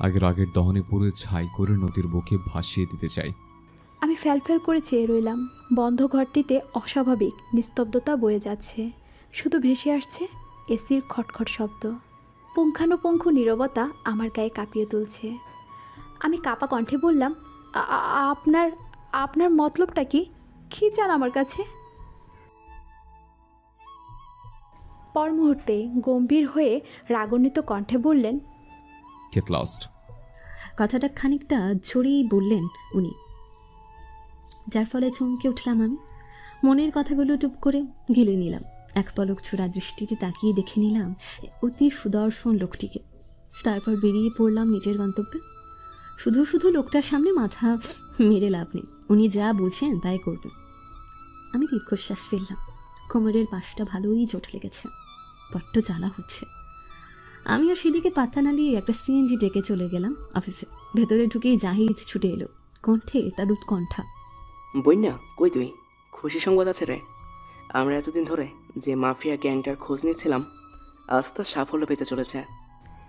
আগের দহনে পুরো ছাই করে নদীর বুকে ভাসিয়ে দিতে চাই। আমি ফ্যালফ্যাল করে চেয়ে রইলাম। বন্ধ ঘরটিতে অস্বাভাবিক নিস্তব্ধতা বয়ে যাচ্ছে, শুধু ভেসে আসছে এসির খটখট শব্দ। পুঙ্খানুপুঙ্খ নীরবতা আমার গায়ে কাঁপিয়ে তুলছে। আমি কাপা কণ্ঠে বললাম, আপনার আপনার মতলবটা কি? কী চান আমার কাছে? পর মুহূর্তে গম্ভীর হয়ে রাগান্বিত কণ্ঠে বললেন, গেট লস্ট। কথাটা খানিকটা ঝরেই বললেন উনি, যার ফলে চমকে উঠলাম আমি। মনের কথাগুলো টুপ করে গিলে নিলাম। এক পলক ছোড়া দৃষ্টিতে তাকিয়ে দেখে নিলাম অতি সুদর্শন লোকটিকে। তারপর বেরিয়ে পড়লাম নিজের গন্তব্যে। শুধু শুধু লোকটার সামনে মাথা মেরে লাভ নেই, উনি যা বুঝেন তাই করবেন। আমি দীর্ঘশ্বাস ফেললাম। কোমরের পাশটা ভালোই চোট লেগেছে, বড্ড জ্বালা হচ্ছে। আমি আর সেদিকে পাত্তা না দিয়ে একটা সিএনজি ডেকে চলে গেলাম অফিসে। ভেতরে ঢুকেই জাহিদ ছুটে এলো, কণ্ঠে তার উৎকণ্ঠা। বইনা, কই তুই? খুশি সংবাদ আছে রে। আমরা এতদিন ধরে যে মাফিয়া গ্যাংটার খোঁজ নিচ্ছিলাম, আজ তা সাফল্য পেতে চলেছে।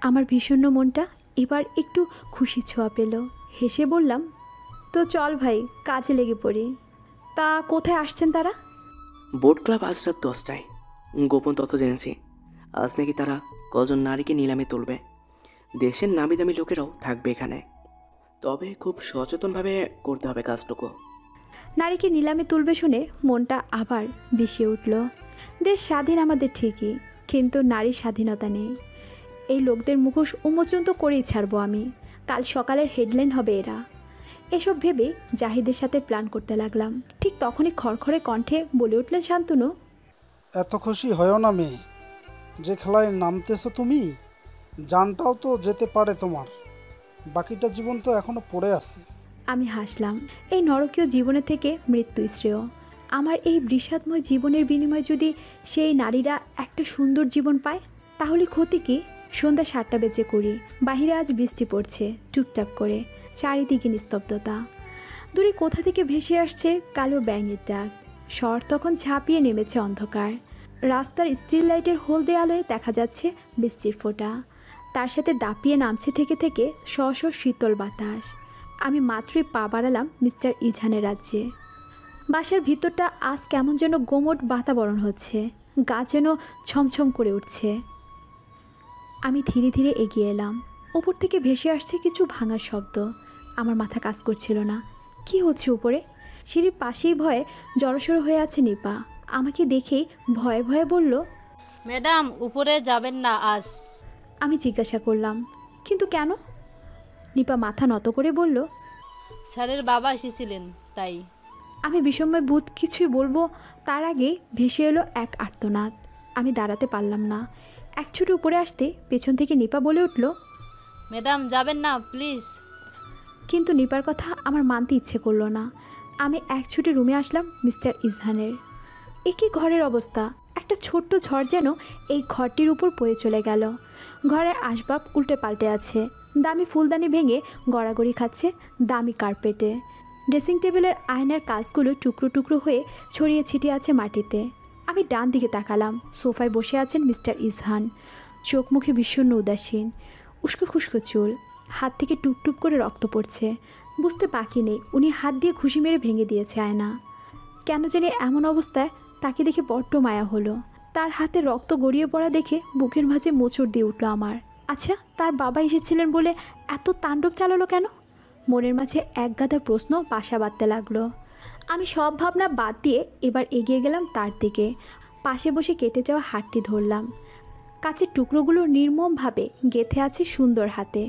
আমার বিষণ্ণ মনটা এবার একটু খুশি ছোঁয়া পেল। হেসে বললাম, তো চল ভাই, কাজে লেগে পড়ি। তা কোথায় আসছেন তারা? বোট ক্লাব আজ রাত 10টায়। গোপন তথ্য জেনেছি, আজ নাকি তারা কজন নারীকে নিলামে তুলবে। দেশের নামি দামি লোকেরাও থাকবে এখানে, তবে খুব সচেতনভাবে করতে হবে কাজটুকু। নারীকে নিলামে তুলবে শুনে মনটা আবার বিষিয়ে উঠল। দেশ স্বাধীন আমাদের ঠিকই, কিন্তু নারীর স্বাধীনতা নেই। এই লোকদের মুখোশ উন্মোচন তো করেই ছাড়বো আমি। কাল সকালের হেডলাইন হবে এরা। এসব ভেবে জাহিদের সাথে প্ল্যান করতে লাগলাম। ঠিক তখনই খড়খড়ে কণ্ঠে বলে উঠলেন শান্তনু, এত খুশি হয়েও না মেয়ে, যে খেলায় নামতেছো তুমি, জানটাও তো যেতে পারে তোমার। বাকিটা জীবন তো এখনো পড়ে আছে। আমি হাসলাম। এই নরকীয় জীবনে থেকে মৃত্যু শ্রেয়। আমার এই বিষাদময় জীবনের বিনিময়ে যদি সেই নারীরা একটা সুন্দর জীবন পায়, তাহলে ক্ষতি কি? সন্ধ্যা 7টা বেজে করি। বাহিরে আজ বৃষ্টি পড়ছে টুপটাপ করে, চারিদিকে নিস্তব্ধতা। দূরে কোথা থেকে ভেসে আসছে কালো ব্যাঙের ডাক। শহর তখন ঝাঁপিয়ে নেমেছে অন্ধকার। রাস্তার স্ট্রিট লাইটের হলদে আলোয় দেখা যাচ্ছে বৃষ্টির ফোঁটা, তার সাথে দাপিয়ে নামছে থেকে থেকে স্ব শীতল বাতাস। আমি মাত্রই পা বাড়ালাম মিস্টার ইজহানের রাজ্যে। বাসার ভিতরটা আজ কেমন যেন গোমট বাতাবরণ হচ্ছে, গা যেন ছমছম করে উঠছে। আমি ধীরে ধীরে এগিয়ে এলাম। ওপর থেকে ভেসে আসছে কিছু ভাঙার শব্দ। আমার মাথা কাজ করছিল না, কি হচ্ছে উপরে? সিঁড়ির পাশেই ভয়ে জড়সড় হয়ে আছে নিপা। আমাকে দেখেই ভয়ে ভয়ে বলল, ম্যাডাম উপরে যাবেন না আজ। আমি জিজ্ঞাসা করলাম, কিন্তু কেন? নিপা মাথা নত করে বলল, স্যারের বাবা এসেছিলেন তাই। আমি বিষময় বোধ কিছুই বলবো তার আগে ভেসে এলো এক আর্তনাদ। আমি দাঁড়াতে পারলাম না। এক ছুটে উপরে আসতে পেছন থেকে নিপা বলে উঠল, ম্যাডাম যাবেন না প্লিজ। কিন্তু নিপার কথা আমার মানতে ইচ্ছে করলো না। আমি এক ছুটে রুমে আসলাম মিস্টার ইজহানের। একই ঘরের অবস্থা। একটা ছোট্ট ঝড় যেন এই ঘরটির উপর বয়ে চলে গেল। ঘরের আসবাব উল্টে পাল্টে আছে, দামি ফুলদানি ভেঙে গড়াগড়ি খাচ্ছে দামি কার্পেটে। ড্রেসিং টেবিলের আয়নার কাজগুলো টুকরো টুকরো হয়ে ছড়িয়ে ছিটিয়ে আছে মাটিতে। আমি ডান দিকে তাকালাম। সোফায় বসে আছেন মিস্টার ইজহান, চোখ মুখে বিষণ্ণ উদাসীন, উস্কো খুস্কো চুল, হাত থেকে টুপটুপ করে রক্ত পড়ছে। বুঝতে বাকি নেই উনি হাত দিয়ে ঘুষি মেরে ভেঙে দিয়েছে আয়না। কেন জানি এমন অবস্থায় তাকে দেখে বড্ড মায়া হলো। তার হাতে রক্ত গড়িয়ে পড়া দেখে বুকের মাঝে মোচড় দিয়ে উঠল আমার। আচ্ছা, তার বাবা এসেছিলেন বলে এত তাণ্ডব চালালো কেন? মনের মাঝে একগাদা প্রশ্ন বাসা বাঁধতে লাগলো। আমি সব ভাবনা বাদ দিয়ে এবার এগিয়ে গেলাম তার দিকে। পাশে বসে কেটে যাওয়া হাতটি ধরলাম। কাচের টুকরোগুলো নির্মমভাবে গেঁথে আছে সুন্দর হাতে।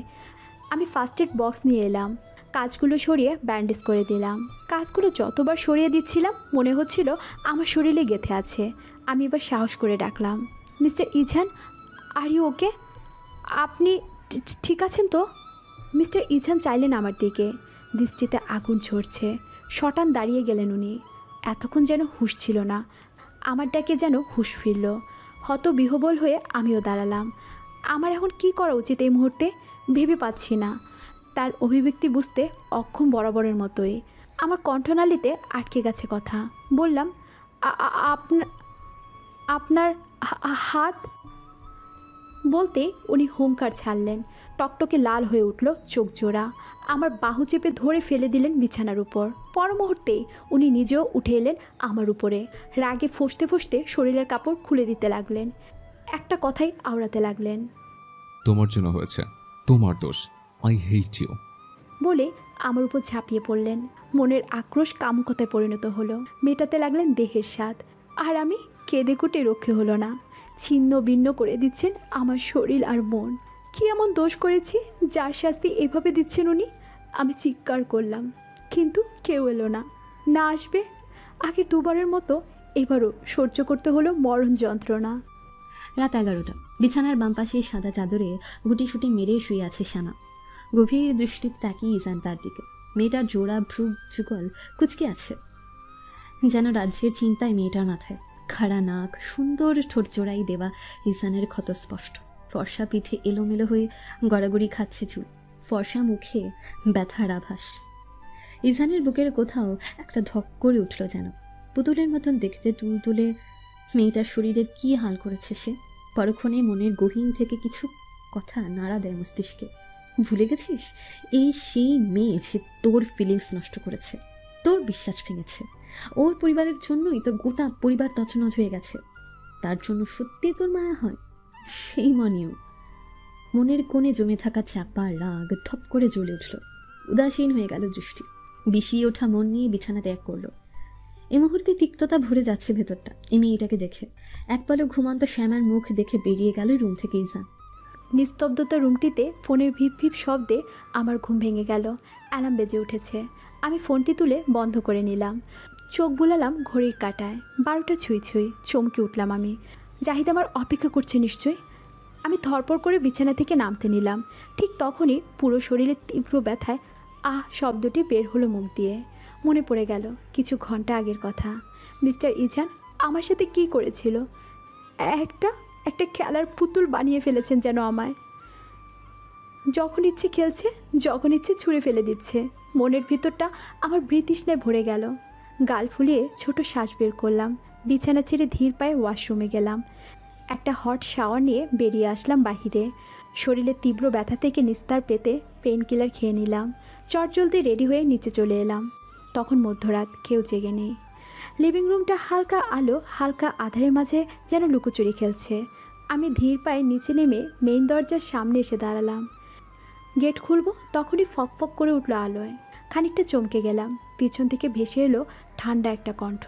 আমি ফার্স্ট এড বক্স নিয়ে এলাম, কাজগুলো সরিয়ে ব্যান্ডেজ করে দিলাম। কাজগুলো যতবার সরিয়ে দিচ্ছিলাম মনে হচ্ছিল আমার শরীরে গেঁথে আছে। আমি এবার সাহস করে ডাকলাম, mister Ijan, are you okay? আপনি ঠিক আছেন তো? মিস্টার ইজান চাইলেন আমার দিকে, দৃষ্টিতে আগুন ঝরছে। শটান দাঁড়িয়ে গেলেন উনি। এতক্ষণ যেন হুঁশ ছিল না, আমার ডাকে যেন হুঁশ ফিরল। হতবিহ্বল হয়ে আমিও দাঁড়ালাম। আমার এখন কি করা উচিত এই মুহূর্তে ভেবে পাচ্ছি না। তার অভিব্যক্তি বুঝতে অক্ষম বরাবরের মতোই। আমার কণ্ঠনালীতে আটকে গেছে কথা। বললাম, আপনার হাত। বলতে উনি হুঙ্কার ছাড়লেন। টকটকে লাল হয়ে উঠল চোখ জোড়া। আমার বাহু চেপে ধরে ফেলে দিলেন বিছানার উপর। পর মুহূর্তেই উনি নিজেও উঠে এলেন আমার উপরে। রাগে ফসতে ফসতে শরীরের কাপড় খুলে দিতে লাগলেন। একটা কথাই আওড়াতে লাগলেন, তোমার জন্য হয়েছে, তোমার দোষ, আই হেট ইউ। বলে আমার উপর ঝাঁপিয়ে পড়লেন। মনের আক্রোশ কামুকতায় পরিণত হলো। মেটাতে লাগলেন দেহের স্বাদ। আর আমি কেঁদে কুটে রক্ষে হলো না। ছিন্ন ভিন্ন করে দিচ্ছেন আমার শরীর আর মন। কি এমন দোষ করেছি যার শাস্তি এভাবে দিচ্ছেন উনি? আমি চিৎকার করলাম, কিন্তু কেউ এলো না। না আসবে আগে দুবারের মতো এবারও সহ্য করতে হলো মরণ যন্ত্রণা। রাত 11টা। বিছানার বাম পাশে সাদা চাদরে গুটিসুটি মেরে শুয়ে আছে শ্যামা। গভীর দৃষ্টিতে তাকিয়ে ইজান তার দিকে। মেয়েটার জোড়া ভ্রু যুগল কুচকে আছে, যেন রাজ্যের চিন্তায় মেয়েটার মাথায়। খাড়া নাক, সুন্দর ঠোঁট জোড়াই দেওয়া ইজানের ক্ষত স্পষ্ট। ফর্সা পিঠে এলোমেলো হয়ে গড়াগড়ি খাচ্ছে চুল, ফর্সা মুখে ব্যথার আভাস। ইজানের বুকের কোথাও একটা ধক করে উঠল যেন। পুতুলের মতন দেখতে তুলে মেয়েটার শরীরের কি হাল করেছে সে। পরক্ষণে মনের গহীন থেকে কিছু কথা নাড়া দেয় মস্তিষ্কে। ভুলে গেছিস এই সেই মেয়ে যে তোর ফিলিংস নষ্ট করেছে, তোর বিশ্বাস ভেঙেছে। ওর পরিবারের জন্যই তোর গোটা পরিবার তছনছ হয়ে গেছে। তার জন্য সত্যি তোর মায়া হয়? সেই মনেও মনের কোণে জমে থাকা চাপা রাগ থপ করে জ্বলে উঠল। উদাসীন হয়ে গেল দৃষ্টি। বিষিয়ে ওঠা মন নিয়ে বিছানা ত্যাগ করলো। এই মুহূর্তে তিক্ততা ভরে যাচ্ছে ভেতরটা এই মেয়েটাকে দেখে। এক পলক ঘুমন্ত শ্যামার মুখ দেখে বেরিয়ে গেল রুম থেকে ইজান। নিস্তব্ধতা রুমটিতে ফোনের ভিপ ভিপ শব্দে আমার ঘুম ভেঙে গেল। অ্যালার্ম বেজে উঠেছে। আমি ফোনটি তুলে বন্ধ করে নিলাম। চোখ বুলালাম ঘড়ির কাঁটায়। 12টা ছুঁই ছুঁই। চমকে উঠলাম আমি। জাহিদ আমার অপেক্ষা করছে নিশ্চয়ই। আমি ধরপড় করে বিছানা থেকে নামতে নিলাম। ঠিক তখনই পুরো শরীরে তীব্র ব্যথায় আহ শব্দটি বের হলো মুখ দিয়ে। মনে পড়ে গেল কিছু ঘন্টা আগের কথা। মিস্টার ইজান আমার সাথে কি করেছিল? একটা খেলার পুতুল বানিয়ে ফেলেছেন যেন আমায়। যখন ইচ্ছে খেলছে, যখন ইচ্ছে ছুঁড়ে ফেলে দিচ্ছে। মনের ভিতরটা আমার বৃতৃষ্ণায় ভরে গেল। গাল ফুলিয়ে ছোট শ্বাস বের করলাম। বিছানা ছেড়ে ধীর পায়ে ওয়াশরুমে গেলাম। একটা হট শাওয়ার নিয়ে বেরিয়ে আসলাম বাহিরে। শরীরে তীব্র ব্যথা থেকে নিস্তার পেতে পেন কিলার খেয়ে নিলাম। চটজলদি রেডি হয়ে নিচে চলে এলাম। তখন মধ্যরাত, কেউ জেগে নেই। লিভিং রুমটা হালকা আলো, হালকা আধারের মাঝে যেন লুকোচুরি খেলছে। আমি ধীর পায়ে নিচে নেমে মেইন দরজার সামনে এসে দাঁড়ালাম। গেট খুলব তখনই ফক ফক করে উঠল আলোয়। খানিকটা চমকে গেলাম। পিছন থেকে ভেসে এলো ঠান্ডা একটা কণ্ঠ।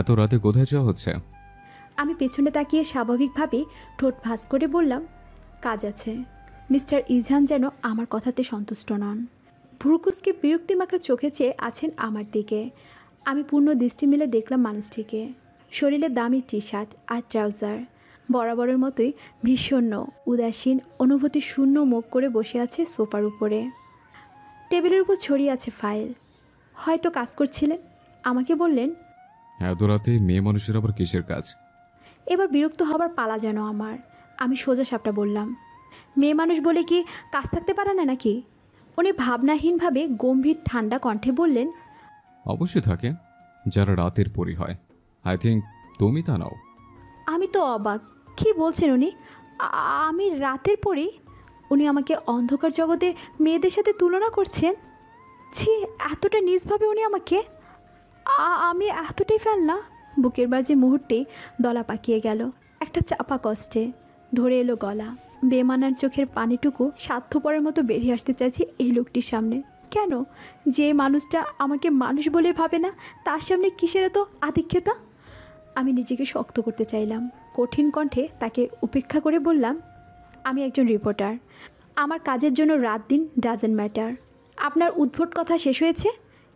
এত রাতে কোথায় যাওয়া হচ্ছে? আমি পেছনে তাকিয়ে স্বাভাবিকভাবেই ঠোঁট ভাঁজ করে বললাম, কাজ আছে। মিস্টার ইজান যেন আমার কথাতে সন্তুষ্ট নন। ভ্রুকুসকে বিরক্তিমাখা চোখে চেয়ে আছেন আমার দিকে। আমি পূর্ণ দৃষ্টি মিলে দেখলাম মানুষটিকে। শরীরে দামি টি শার্ট আর ট্রাউজার। বরাবরের মতোই ভীষণ উদাসীন, অনুভূতি শূন্য মুখ করে বসে আছে সোফার উপরে। টেবিলের উপর ছড়িয়ে আছে ফাইল। হয়তো কাজ করছিলেন। আমাকে বললেন, এত রাতে মেয়ে মানুষের আবার কিসের কাজ? এবার বিরক্ত হবার পালা যেন আমার। আমি সোজা সাপটা বললাম, মেয়ে মানুষ বলে কি কাজ থাকতে পারে না নাকি? উনি ভাবনাহীনভাবে গম্ভীর ঠান্ডা কণ্ঠে বললেন, অবশ্যই থাকে, যারা রাতের পরী হয়। আই থিঙ্ক তুমি তা নাও। আমি তো অবাক। কি বলছেন উনি? আমি রাতের পরই? উনি আমাকে অন্ধকার জগতের মেয়েদের সাথে তুলনা করছেন? ছি, এতটা নিজভাবে উনি আমাকে। আমি এতটাই ফেল না। বুকের বাজে মুহূর্তেই দলা পাকিয়ে গেল একটা চাপা কষ্টে, ধরে এলো গলা। বেমানার চোখের পানিটুকু স্বার্থপরের মতো বেরিয়ে আসতে চাইছি এই লোকটির সামনে। কেন? যে মানুষটা আমাকে মানুষ বলে ভাবে না, তার সামনে কিসের এত আধিক্যতা? আমি নিজেকে শক্ত করতে চাইলাম। কঠিন কণ্ঠে তাকে উপেক্ষা করে বললাম, আমি একজন রিপোর্টার। আমার কাজের জন্য রাত দিন ডাজেন্ট ম্যাটার। আপনার উদ্ভট কথা শেষ হয়েছে,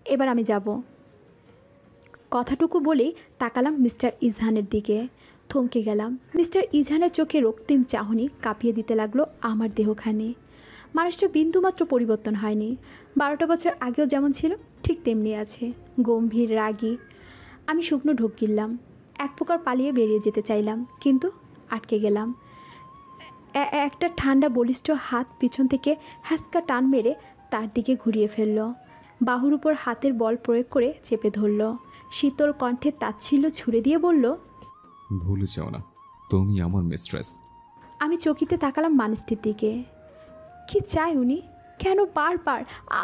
এবার আমি যাব। কথাটুকু বলেই তাকালাম মিস্টার ইজহানের দিকে। থমকে গেলাম। মিস্টার ইজহানের চোখে রক্তিম চাহনি কাঁপিয়ে দিতে লাগলো আমার দেহখানি। মানুষটা বিন্দুমাত্র পরিবর্তন হয়নি। 12টা বছর আগেও যেমন ছিল ঠিক তেমনি আছে, গম্ভীর, রাগী। আমি শুকনো ঢোক গিললাম। এক প্রকার পালিয়ে বেরিয়ে যেতে চাইলাম, কিন্তু আটকে গেলাম। একটা ঠান্ডা বলিষ্ঠ হাত পিছন থেকে হ্যাঁচকা টান মেরে তার দিকে ঘুরিয়ে ফেলল। বাহুর উপর হাতের বল প্রয়োগ করে চেপে ধরল। শীতল কণ্ঠে তাচ্ছিল্য ছুড়ে দিয়ে বলল, ভুলে যাও না, তুমি আমার মিস্ট্রেস। আমি চকিতে তাকালাম মানুষটির দিকে। কি চাই উনি? কেন বারবার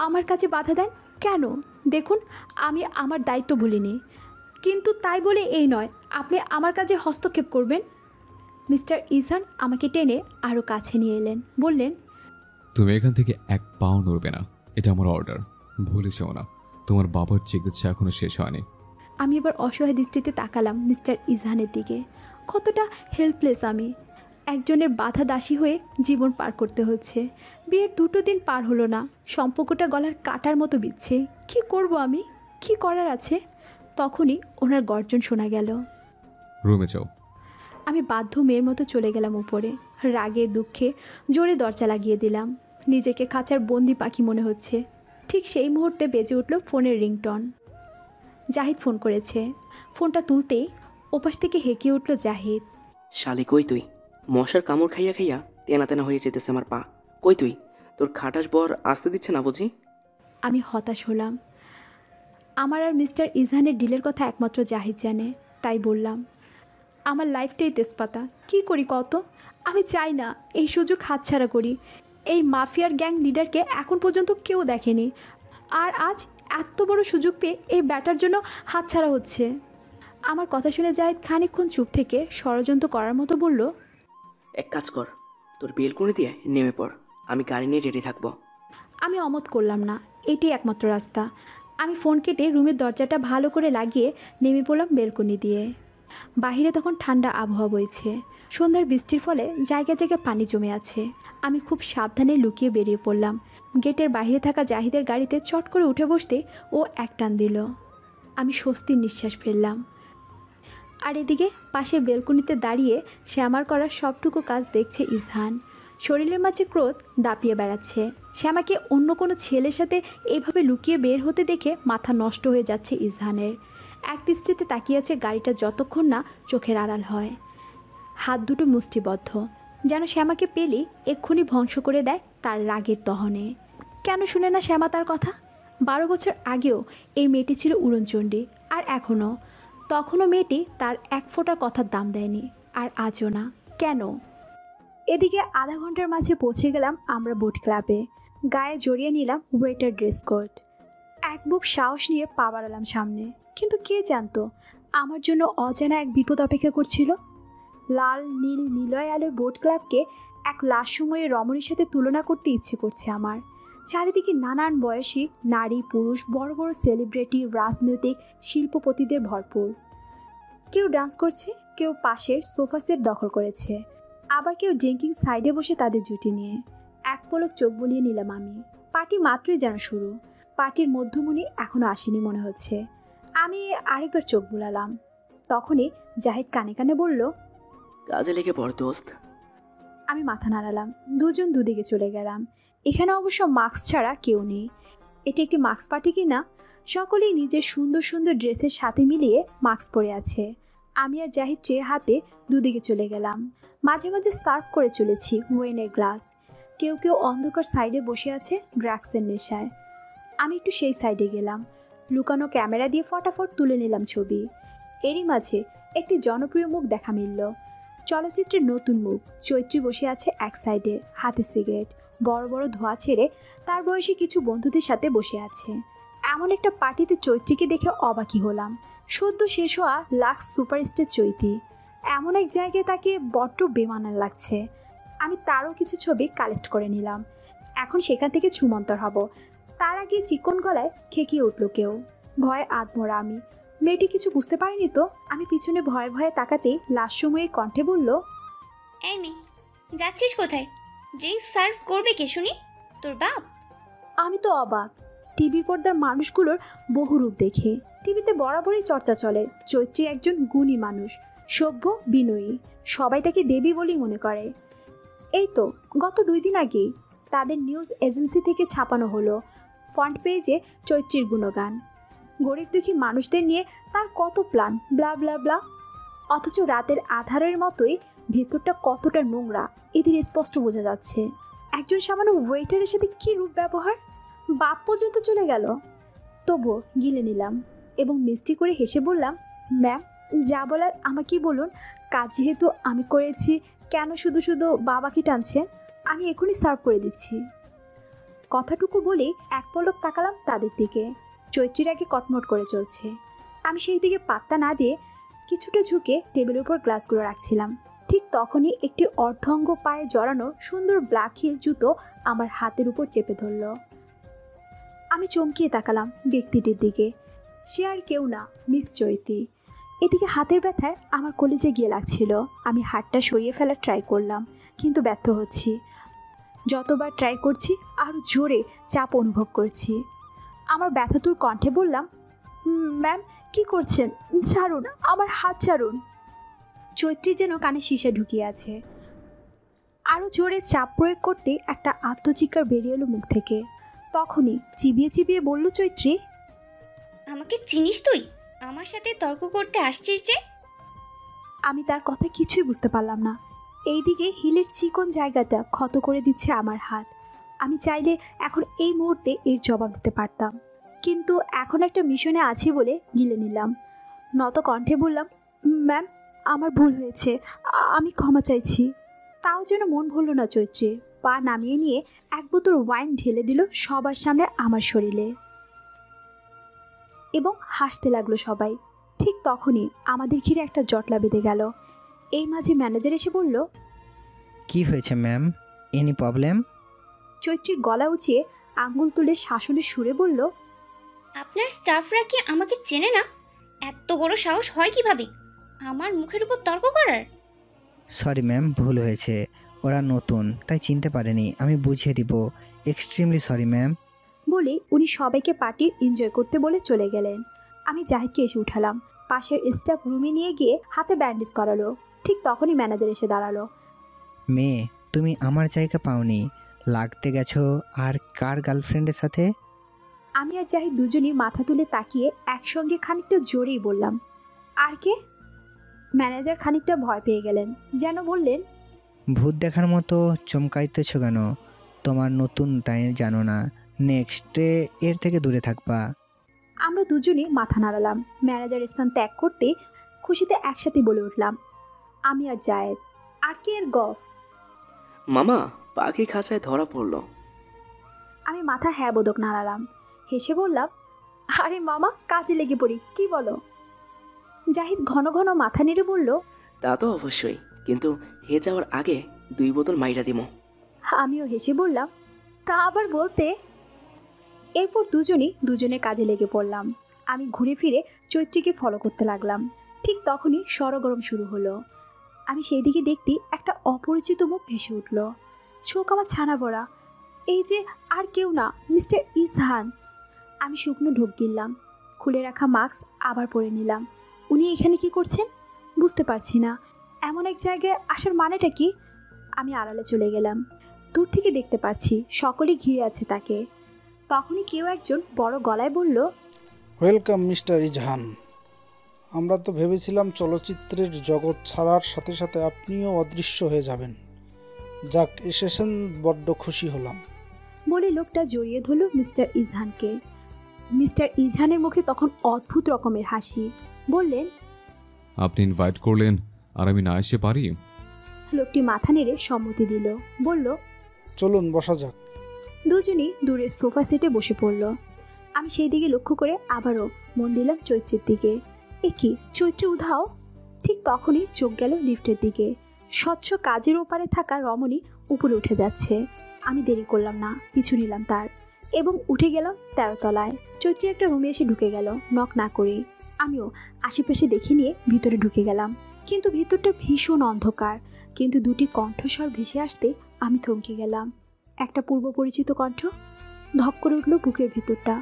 আমার কাছে বাধা দেন কেন? দেখুন, আমি আমার দায়িত্ব ভুলিনি, কিন্তু তাই বলে এই নয় আপনি আমার কাজে হস্তক্ষেপ করবেন। মিস্টার ইজহান আমাকে টেনে আরও কাছে নিয়ে এলেন, বললেন, তুমি এখান থেকে এক পাও নড়বে না, এটা আমার অর্ডার। ভুলে যাও না, তোমার বাবার চিকিৎসা এখনো শেষ হয়নি। আমি এবার অসহায় দৃষ্টিতে তাকালাম মিস্টার ইজহানের দিকে। কতটা হেল্পলেস আমি। একজনের বাধা দাসী হয়ে জীবন পার করতে হচ্ছে। বিয়ের 2 দিন পার হলো না, সম্পর্কটা গলার কাটার মতো বিচ্ছে। কি করব আমি? কি করার আছে? তখনই ওনার গর্জন শোনা গেল। রুমে যাও। আমি বাধ্য মেয়ের মতো চলে গেলাম উপরে। রাগে দুঃখে জোরে দরজা লাগিয়ে দিলাম। নিজেকে খাঁচার বন্দি পাখি মনে হচ্ছে। ঠিক সেই মুহূর্তে বেজে উঠল ফোনের রিংটন। জাহিদ ফোন করেছে। ফোনটা তুলতেই ওপাশ থেকে হেঁকে উঠল জাহিদ। শালি কই তুই? মশার কামড় খাইয়া খাইয়া তেনা তেনা হয়ে যেতেছে আমার পা। কই তুই? তোর খাটাস বর আসতে দিচ্ছে না বুঝি? আমি হতাশ হলাম। আমার আর মিস্টার ইজহানের ডিলের কথা একমাত্র জাহিদ জানে, তাই বললাম, আমার লাইফটাই তেজপাতা। কি করি কত? আমি চাই না এই সুযোগ হাতছাড়া করি। এই মাফিয়ার গ্যাং লিডারকে এখন পর্যন্ত কেউ দেখেনি, আর আজ এত বড় সুযোগ পেয়ে এই ব্যাটার জন্য হাতছাড়া হচ্ছে। আমার কথা শুনে জাহিদ খানিকক্ষণ চুপ থেকে ষড়যন্ত্র করার মতো বলল, এক কাজ কর, তোর বেলকনি দিয়ে নেমে পড়, আমি গাড়ি নিয়ে রেডি থাকবো। আমি অমত করলাম না, এটাই একমাত্র রাস্তা। আমি ফোন কেটে রুমের দরজাটা ভালো করে লাগিয়ে নেমে পড়লাম বেলকনি দিয়ে। বাহিরে তখন ঠান্ডা আবহাওয়া বইছে। সন্ধ্যার বৃষ্টির ফলে জায়গায় জায়গায় পানি জমে আছে। আমি খুব সাবধানে লুকিয়ে বেরিয়ে পড়লাম। গেটের বাইরে থাকা জাহিদের গাড়িতে চট করে উঠে বসতে ও এক টান দিল। আমি স্বস্তির নিঃশ্বাস ফেললাম। আর এদিকে পাশে বেলকনিতে দাঁড়িয়ে সে আমার করার সবটুকু কাজ দেখছে ইজহান। শরীরের মাঝে ক্রোধ দাপিয়ে বেড়াচ্ছে। সে আমাকে অন্য কোনো ছেলের সাথে এইভাবে লুকিয়ে বের হতে দেখে মাথা নষ্ট হয়ে যাচ্ছে ইজহানের। এক দৃষ্টিতে তাকিয়ে আছে গাড়িটা যতক্ষণ না চোখের আড়াল হয়। হাত দুটো মুষ্টিবদ্ধ, যেন শ্যামাকে পেলেই এক্ষুনি ধ্বংস করে দেয় তার রাগের দহনে। কেন শুনে না শ্যামা তার কথা? 12 বছর আগেও এই মেয়েটি ছিল উড়নচণ্ডী, আর এখনও। তখনও মেয়েটি তার এক ফোঁটার কথার দাম দেয়নি, আর আজও না। কেন? এদিকে আধা ঘন্টার মাঝে পৌঁছে গেলাম আমরা বোট ক্লাবে। গায়ে জড়িয়ে নিলাম ওয়েটার ড্রেস কোড। এক বুক সাহস নিয়ে পা বাড়ালাম সামনে। কিন্তু কে জানতো আমার জন্য অজানা এক বিপদ অপেক্ষা করছিল। লাল নীল নিলয় আলোয় বোট ক্লাবকে এক লাশময়ী রমণীর সাথে তুলনা করতে ইচ্ছে করছে আমার। চারিদিকে নানান বয়সী নারী পুরুষ, বড় বড় সেলিব্রিটি, রাজনৈতিক শিল্পপতিদের ভরপুর। কেউ ডান্স করছে, কেউ পাশের সোফা সেট দখল করেছে, আবার কেউ ড্রিঙ্কিং সাইডে বসে তাদের জুটি নিয়ে। এক পলক চোখ বুলিয়ে নিলাম আমি। পার্টি মাত্রই যেন শুরু। পার্টির মধ্যমণি এখনও আসেনি মনে হচ্ছে। আমি আরেকবার চোখ বুলালাম। তখনই জাহিদ কানে কানে বলল, কাজে লেগে পড় দোস্ত। আমি মাথা নাড়ালাম। দুজন দুদিকে চলে গেলাম। এখানে অবশ্য মাস্ক ছাড়া কেউ নেই। এটি একটি মাস্ক পার্টি কিনা? সকলেই নিজের সুন্দর সুন্দর ড্রেসের সাথে মিলিয়ে মাস্ক পরে আছে। আমি আর জাহিদ ট্রে হাতে দুদিকে চলে গেলাম। মাঝে মাঝে সার্ভ করে চলেছি ওয়েনের গ্লাস। কেউ কেউ অন্ধকার সাইডে বসে আছে ড্রাগসের নেশায়। আমি একটু সেই সাইডে গেলাম। লুকানো ক্যামেরা দিয়ে ফটাফট তুলে নিলাম ছবি। এরই মাঝে একটি জনপ্রিয় মুখ দেখা মিলল। চলচ্চিত্রের নতুন মুখ। চৈত্রী বসে আছে এক সাইডে, হাতে সিগারেট, বড় বড় ধোঁয়া ছেড়ে তার বয়সী কিছু বন্ধুদের সাথে বসে আছে। এমন একটা পার্টিতে চৈত্রীকে দেখে অবাকই হলাম। সদ্য শেষ হওয়া লাক্স সুপারস্টার চৈতি, এমন এক জায়গায় তাকে বড্ড বেমানান লাগছে। আমি তারও কিছু ছবি কালেক্ট করে নিলাম। এখন সেখান থেকে ছুমন্তর হব। তার আগে চিকন গলায় খেকিয়ে উঠল কেউ। ভয়ে আধমরা আমি। মেয়েটি কিছু বুঝতে পারিনি তো। আমি পিছনে ভয়ে ভয়ে তাকাতেই লাস্যময়ী কণ্ঠে বলল, এই মেয়ে, যাচ্ছিস কোথায়? ড্রিঙ্কস সার্ভ করবে কে শুনি? তোর বাপ? আমি তো অবাক। টিভির পর্দার মানুষগুলোর বহু রূপ দেখে। টিভিতে বরাবরই চর্চা চলে চৈত্রী একজন গুণী মানুষ, সভ্য, বিনয়ী। সবাই তাকে দেবী বলেই মনে করে। এই তো গত 2 দিন আগেই তাদের নিউজ এজেন্সি থেকে ছাপানো হলো ফ্রন্ট পেজে চৈত্রীর গুণগান। গরিব দুঃখী মানুষদের নিয়ে তার কত প্ল্যান, ব্লা ব্লা ব্লা। অথচ রাতের আধারের মতোই ভেতরটা কতটা নোংরা এদের স্পষ্ট বোঝা যাচ্ছে। একজন সামান্য ওয়েটারের সাথে কী রূপ ব্যবহার! বাপ পর্যন্ত চলে গেল। তবুও গিলে নিলাম এবং মিষ্টি করে হেসে বললাম, ম্যাম, যা বলার আমাকেই বলুন। কাজ যেহেতু আমি করেছি, কেন শুধু শুধু বাবাকে টানছেন? আমি এখনই সার্ভ করে দিচ্ছি। কথাটুকু বলেই এক পলক তাকালাম তাদের দিকে। চৈত্রীর আগে কটমট করে চলছে। আমি সেই দিকে পাত্তা না দিয়ে কিছুটা ঝুঁকে টেবিলের উপর গ্লাসগুলো রাখছিলাম। ঠিক তখনই একটি অর্ধঙ্গ পায়ে জড়ানো সুন্দর ব্ল্যাক হিল জুতো আমার হাতের উপর চেপে ধরল। আমি চমকিয়ে তাকালাম ব্যক্তিটির দিকে। সে আর কেউ না, মিস চৈতি। এদিকে হাতের ব্যথায় আমার কলিজে গিয়ে লাগছিল। আমি হাতটা সরিয়ে ফেলার ট্রাই করলাম, কিন্তু ব্যর্থ হচ্ছি। যতবার ট্রাই করছি আরও জোরে চাপ অনুভব করছি। আমার ব্যথাতুর কণ্ঠে বললাম, ম্যাম কি করছেন? ছাড়ুন, আমার হাত ছাড়ুন। চৈত্রী যেন কানে শীষে ঢুকিয়ে আছে। আরও জোরে চাপ প্রয়োগ করতে একটা আত্মচিৎকার বেরিয়ে এলো মুখ থেকে। তখনই চিবিয়ে চিবিয়ে বলল চৈত্রী, আমাকে চিনিস তুই? আমার সাথে তর্ক করতে আসছিস যে? আমি তার কথা কিছুই বুঝতে পারলাম না। এইদিকে হিলের চিকন জায়গাটা ক্ষত করে দিচ্ছে আমার হাত। আমি চাইলে এখন এই মুহূর্তে এর জবাব দিতে পারতাম, কিন্তু এখন একটা মিশনে আছি বলে গিলে নিলাম। নত কণ্ঠে বললাম, ম্যাম, আমার ভুল হয়েছে, আমি ক্ষমা চাইছি। তাও যেন মন ভরল না চৈত্রীর। পা নামিয়ে নিয়ে এক বোতল ওয়াইন ঢেলে দিল সবার সামনে আমার শরীরে এবং হাসতে লাগলো সবাই। ঠিক তখনই আমাদের ঘিরে একটা জটলা বেঁধে গেল। এর মাঝে ম্যানেজার এসে বলল, কি হয়েছে ম্যাম? Any problem? চৈত্রীর গলা উঁচিয়ে আঙ্গুল তুলে শাসনের সুরে বলল, আপনার স্টাফরা কি আমাকে চেনে না? এত বড় সাহস হয় কিভাবে আমার মুখের উপর তর্ক করার? সরি ম্যাম, ভুল হয়েছে। ওরা নতুন তাই চিনতে পারেনি, আমি বুঝিয়ে দিব। Extremely sorry ma'am. বলে উনি সবাইকে পার্টি এনজয় করতে বলে চলে গেলেন। আমি জাহিদকে এসে উঠালাম। পাশের স্টাফ রুমে নিয়ে গিয়ে হাতে ব্যান্ডেজ করালো। ঠিক তখনই ম্যানেজার এসে দাঁড়ালো। মেয়ে, তুমি আমার জায়গা পাওনি, লাগতে গেছো আর কার গার্লফ্রেন্ডের সাথে? আমি আর জাহিদ দুজনই মাথা তুলে তাকিয়ে একসঙ্গে খানিকটা জোরেই বললাম, আর কে? ম্যানেজার খানিকটা ভয় পেয়ে গেলেন, যেন বললেন, ভূত দেখার মতো চমকাইতেছ কেন? তোমার নতুন তাই জানো না। নেক্সটে এর থেকে দূরে থাকবা। আমরা দুজনই মাথা নাড়ালাম। ম্যানেজার স্থান ত্যাগ করতে খুশিতে একসাথে বলে উঠলাম, আমি আর জায়েদ। আর কে এর গফ? মামা, পাখি খাঁচায় ধরা পড়লো। আমি মাথা হ্যাঁ বোধক নাড়ালাম। হেসে বললাম, আরে মামা, কাজে লেগে পড়ি, কি বলো? জাহিদ ঘন ঘন মাথা নেড়ে বলল, তা তো অবশ্যই, কিন্তু হে যাওয়ার আগে 2 বোতল মাইরা দিমো। আমিও হেসে বললাম, তা আবার বলতে। এরপর দুজনে কাজে লেগে পড়লাম। আমি ঘুরে ফিরে চৈত্রীকে ফলো করতে লাগলাম। ঠিক তখনই সরগরম শুরু হলো। আমি সেই দিকে দেখতেই একটা অপরিচিত মুখ ভেসে উঠল। চোখ আমার ছানা বড়া। এই যে আর কেউ না, মিস্টার ইসহান। আমি শুকনো ঢোক গিললাম। খুলে রাখা মাস্ক আবার পরে নিলাম। উনি এখানে কি করছেন বুঝতে পারছি না। এমন এক জায়গায় আসার মানেটা কি? আমি আড়ালে চলে গেলাম। দূর থেকে দেখতে পারছি সকলেই ঘিরে আছে তাকে। তখনই কেউ একজন বড় গলায় বলল, ওয়েলকাম মিস্টার ইজহান। আমরা তো ভেবেছিলাম চলচ্চিত্রের জগৎ ছাড়ার সাথে সাথে আপনিও অদৃশ্য হয়ে যাবেন। যাক, এসেছেন, বড্ড খুশি হলাম। বলে লোকটা জড়িয়ে ধরল মিস্টার ইজহানকে। মিস্টার ইজহানের মুখে তখন অদ্ভুত রকমের হাসি। বললেন, আপনি ইনভাইট করলেন আর আমি না এসে পারি? লোকটি মাথা নেড়ে সম্মতি দিল। বলল, চলুন বসা যাক। দুজনই দূরের সোফা সেটে বসে পড়ল। আমি সেই দিকে লক্ষ্য করে আবারও মন দিলাম চৈত্রের দিকে। এ কি, চৈত্র উধাও? ঠিক তখনই চোখ গেল লিফটের দিকে। স্বচ্ছ কাজের ওপারে থাকা রমণী উপরে উঠে যাচ্ছে। আমি দেরি করলাম না, পিছু নিলাম তার এবং উঠে গেলাম 13 তলায়। চৈত্রী একটা রুমে এসে ঢুকে গেল নক না করে। আমিও আশেপাশে দেখে নিয়ে ভিতরে ঢুকে গেলাম, কিন্তু ভিতরটা ভীষণ অন্ধকার। কিন্তু দুটি কণ্ঠস্বর ভেসে আসতে আমি থমকে গেলাম। একটা পূর্ব পরিচিত কণ্ঠ। ধক করে উঠল বুকের ভিতরটা।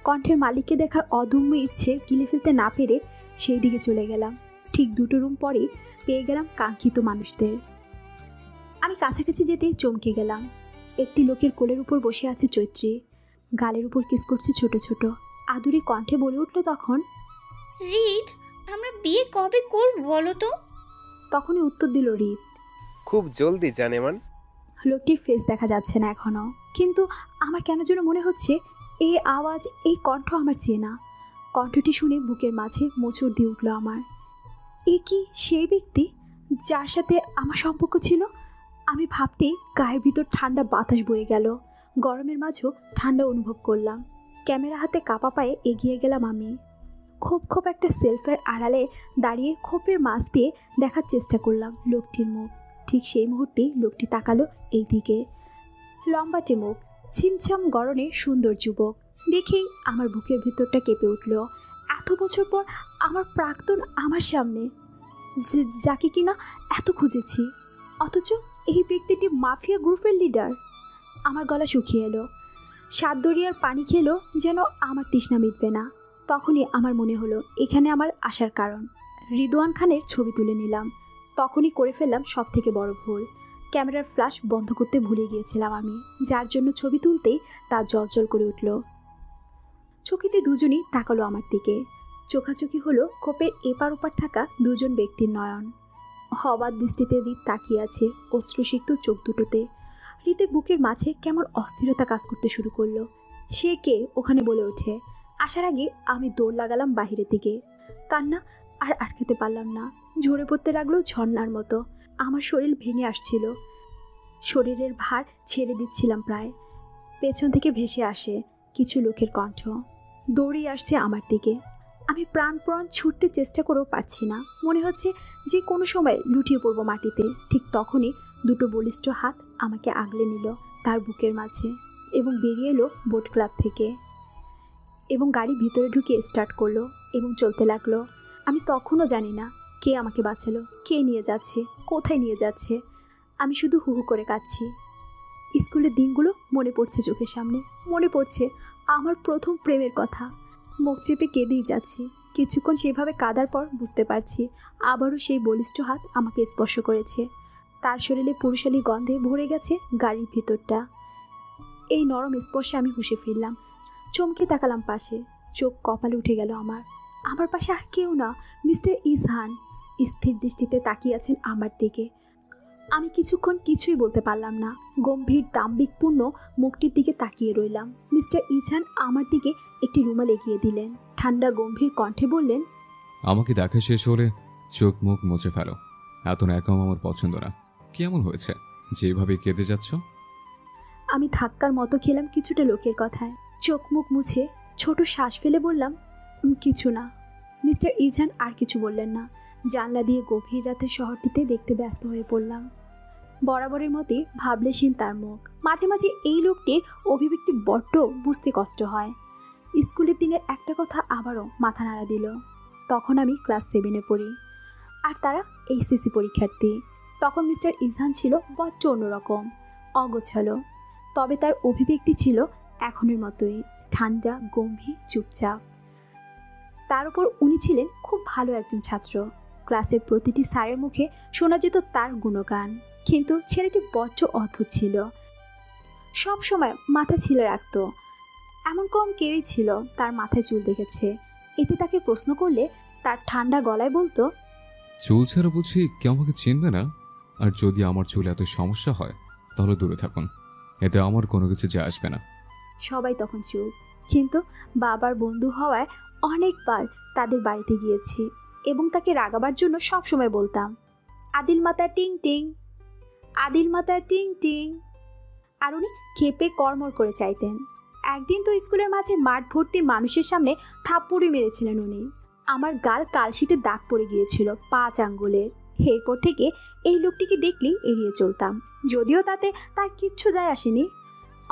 কণ্ঠের মালিককে দেখার অদম্য ইচ্ছে গিলে ফেলতে না পেরে সেই দিকে চলে গেলাম। ঠিক 2টো রুম পরেই পেয়ে গেলাম কাঙ্ক্ষিত মানুষদের। আমি কাছাকাছি যেতেই চমকে গেলাম। একটি লোকের কোলের উপর বসে আছে চৈত্রী, গালের উপর কিস করছে ছোট ছোট। আদুরি কণ্ঠে বলে উঠল তখন, রিত, আমরা বিয়ে কবে করব বলো তো? তখনই উত্তর দিল রিত। খুব জলদি জানেমান। লোকটির ফেস দেখা যাচ্ছে না এখনো, কিন্তু আমার কেন যেন মনে হচ্ছে এই আওয়াজ, এই কণ্ঠ আমার চেনা। কণ্ঠটি শুনে বুকের মাঝে মোচড় দিয়ে উঠল আমার। এ কি সেই ব্যক্তি যার সাথে আমার সম্পর্ক ছিল? আমি ভাবতেই গায়ের ভিতর ঠান্ডা বাতাস বয়ে গেল। গরমের মাঝেও ঠান্ডা অনুভব করলাম। ক্যামেরা হাতে কাপা পায়ে এগিয়ে গেলাম আমি। খোপ খোপ একটা সেলফের আড়ালে দাঁড়িয়ে খোপের মাছ দিয়ে দেখার চেষ্টা করলাম লোকটির মুখ। ঠিক সেই মুহূর্তেই লোকটি তাকালো এই দিকে। লম্বাটে মুখ, ছিমছাম গড়নের সুন্দর যুবক। দেখেই আমার বুকের ভিতরটা কেঁপে উঠল। এত বছর পর আমার প্রাক্তন আমার সামনে, যাকে কিনা এত খুঁজেছি, অথচ এই ব্যক্তিটি মাফিয়া গ্রুপের লিডার। আমার গলা শুকিয়ে এলো। 7 দরিয়ার পানি খেলো যেন আমার তৃষ্ণা মিটবে না। তখনই আমার মনে হলো এখানে আমার আসার কারণ। রিদওয়ান খানের ছবি তুলে নিলাম। তখনই করে ফেললাম সব থেকে বড় ভুল। ক্যামেরার ফ্ল্যাশ বন্ধ করতে ভুলে গিয়েছিলাম আমি, যার জন্য ছবি তুলতেই তা জ্বলজ্বল করে উঠল। চকিতে দুজনই তাকালো আমার দিকে। চোখাচোখি হলো খোপের এপার ওপার থাকা দুজন ব্যক্তির নয়ন। হবাদ দৃষ্টিতে রিত তাকিয়ে আছে অশ্রুসিক্ত চোখ দুটোতে। রিতের বুকের মাঝে কেমন অস্থিরতা কাজ করতে শুরু করলো। সে কে ওখানে বলে ওঠে। আসার আগে আমি দৌড় লাগালাম বাহিরের দিকে। কান্না আর আটকাতে পারলাম না, ঝরে পড়তে লাগলো ঝর্ণার মতো। আমার শরীর ভেঙে আসছিল, শরীরের ভার ছেড়ে দিচ্ছিলাম প্রায়। পেছন থেকে ভেসে আসে কিছু লোকের কণ্ঠ, দৌড়িয়ে আসছে আমার দিকে। আমি প্রাণপণ ছুটতে চেষ্টা করেও পারছি না, মনে হচ্ছে যে কোনো সময় লুটিয়ে পড়বো মাটিতে। ঠিক তখনই 2টো বলিষ্ঠ হাত আমাকে আগলে নিল তার বুকের মাঝে এবং বেরিয়ে এলো বোট ক্লাব থেকে এবং গাড়ি ভিতরে ঢুকিয়ে স্টার্ট করলো এবং চলতে লাগলো। আমি তখনও জানি না কে আমাকে বাঁচালো, কে নিয়ে যাচ্ছে, কোথায় নিয়ে যাচ্ছে। আমি শুধু হু হু করে কাঁদছি। স্কুলের দিনগুলো মনে পড়ছে চোখের সামনে, মনে পড়ছে আমার প্রথম প্রেমের কথা। মুখ চেপে কেঁদেই যাচ্ছি। কিছুক্ষণ সেভাবে কাঁদার পর বুঝতে পারছি আবারও সেই বলিষ্ঠ হাত আমাকে স্পর্শ করেছে। তার শরীরে পুরুষালী গন্ধে ভরে গেছে গাড়ির ভিতরটা। এই নরম স্পর্শে আমি হুঁশে ফিরলাম। চমকে তাকালাম পাশে, চোখ কপালে উঠে গেল আমার। আমার পাশে আর কেউ না, মিস্টার ইজহান স্থির দৃষ্টিতে তাকিয়ে আছেন আমার দিকে। আমি কিছুক্ষণ কিছুই বলতে পারলাম না, গম্ভীর দাম্ভিকপূর্ণ মুখটির দিকে তাকিয়ে রইলাম। মিস্টার ইজহান আমার দিকে একটি রুমাল এগিয়ে দিলেন, ঠান্ডা গম্ভীর কণ্ঠে বললেন, আমাকে দেখা শেষ হলে চোখ মুখ মুছে ফেলো। এত ন্যাকাম আমার পছন্দ না। কেমন হয়েছে যেভাবে কেঁদে যাচ্ছ? আমি ধাক্কার মতো খেলাম কিছুটা লোকের কথায়। চোখ মুখ মুছে ছোট শ্বাস ফেলে বললাম, কিছু না। মিস্টার ইজহান আর কিছু বললেন না। জানলা দিয়ে গভীর রাতে শহরটিতে দেখতে ব্যস্ত হয়ে পড়লাম। বরাবরের মতোই ভাবলেশীন তার মুখ। মাঝে মাঝে এই লোকটির অভিব্যক্তি বড্ড বুঝতে কষ্ট হয়। স্কুলের দিনের একটা কথা আবারও মাথা নাড়া দিল। তখন আমি ক্লাস 7-এ পড়ি আর তারা এইচএসসি পরীক্ষার্থী। তখন মিস্টার ইজহান ছিল বড্ড অন্যরকম, অগোছালো। তবে তার অভিব্যক্তি ছিল এখনের মতোই, ঠান্ডা, গম্ভীর, চুপচাপ। তার উপর উনি ছিলেন খুব ভালো একজন ছাত্র। ক্লাসের প্রতিটি স্যারের মুখে শোনা যেত তার গুণগান। কিন্তু ছেলেটি বড্ড অদ্ভুত ছিল, সব সময় মাথা ছিলে রাখত। এমন কম কেউই ছিল তার মাথায় চুল দেখেছে। এতে তাকে প্রশ্ন করলে তার ঠান্ডা গলায় বলতো, চুল ছাড়া বুঝি কেউ আমাকে চিনবে না? আর যদি আমার চুল এত সমস্যা হয় তাহলে দূরে থাকুন, এতে আমার কোনো কিছু যায় আসবে না। সবাই তখন চুপ। কিন্তু বাবার বন্ধু হওয়ায় অনেকবার তাদের বাড়িতে গিয়েছি এবং তাকে রাগাবার জন্য সব সময় বলতাম, আদিল মাতা টিং টিং, আদিল মাতা টিং টিং। আর উনি খেপে কর্মর করে চাইতেন। একদিন তো স্কুলের মাঝে মাঠ ভর্তি মানুষের সামনে থাপ্পড়ি মেরেছিলেন উনি। আমার গাল কালশিটে দাগ পড়ে গিয়েছিল 5 আঙ্গুলের। এরপর থেকে এই লোকটিকে দেখলেই এড়িয়ে চলতাম, যদিও তাতে তার কিচ্ছু যায় আসেনি।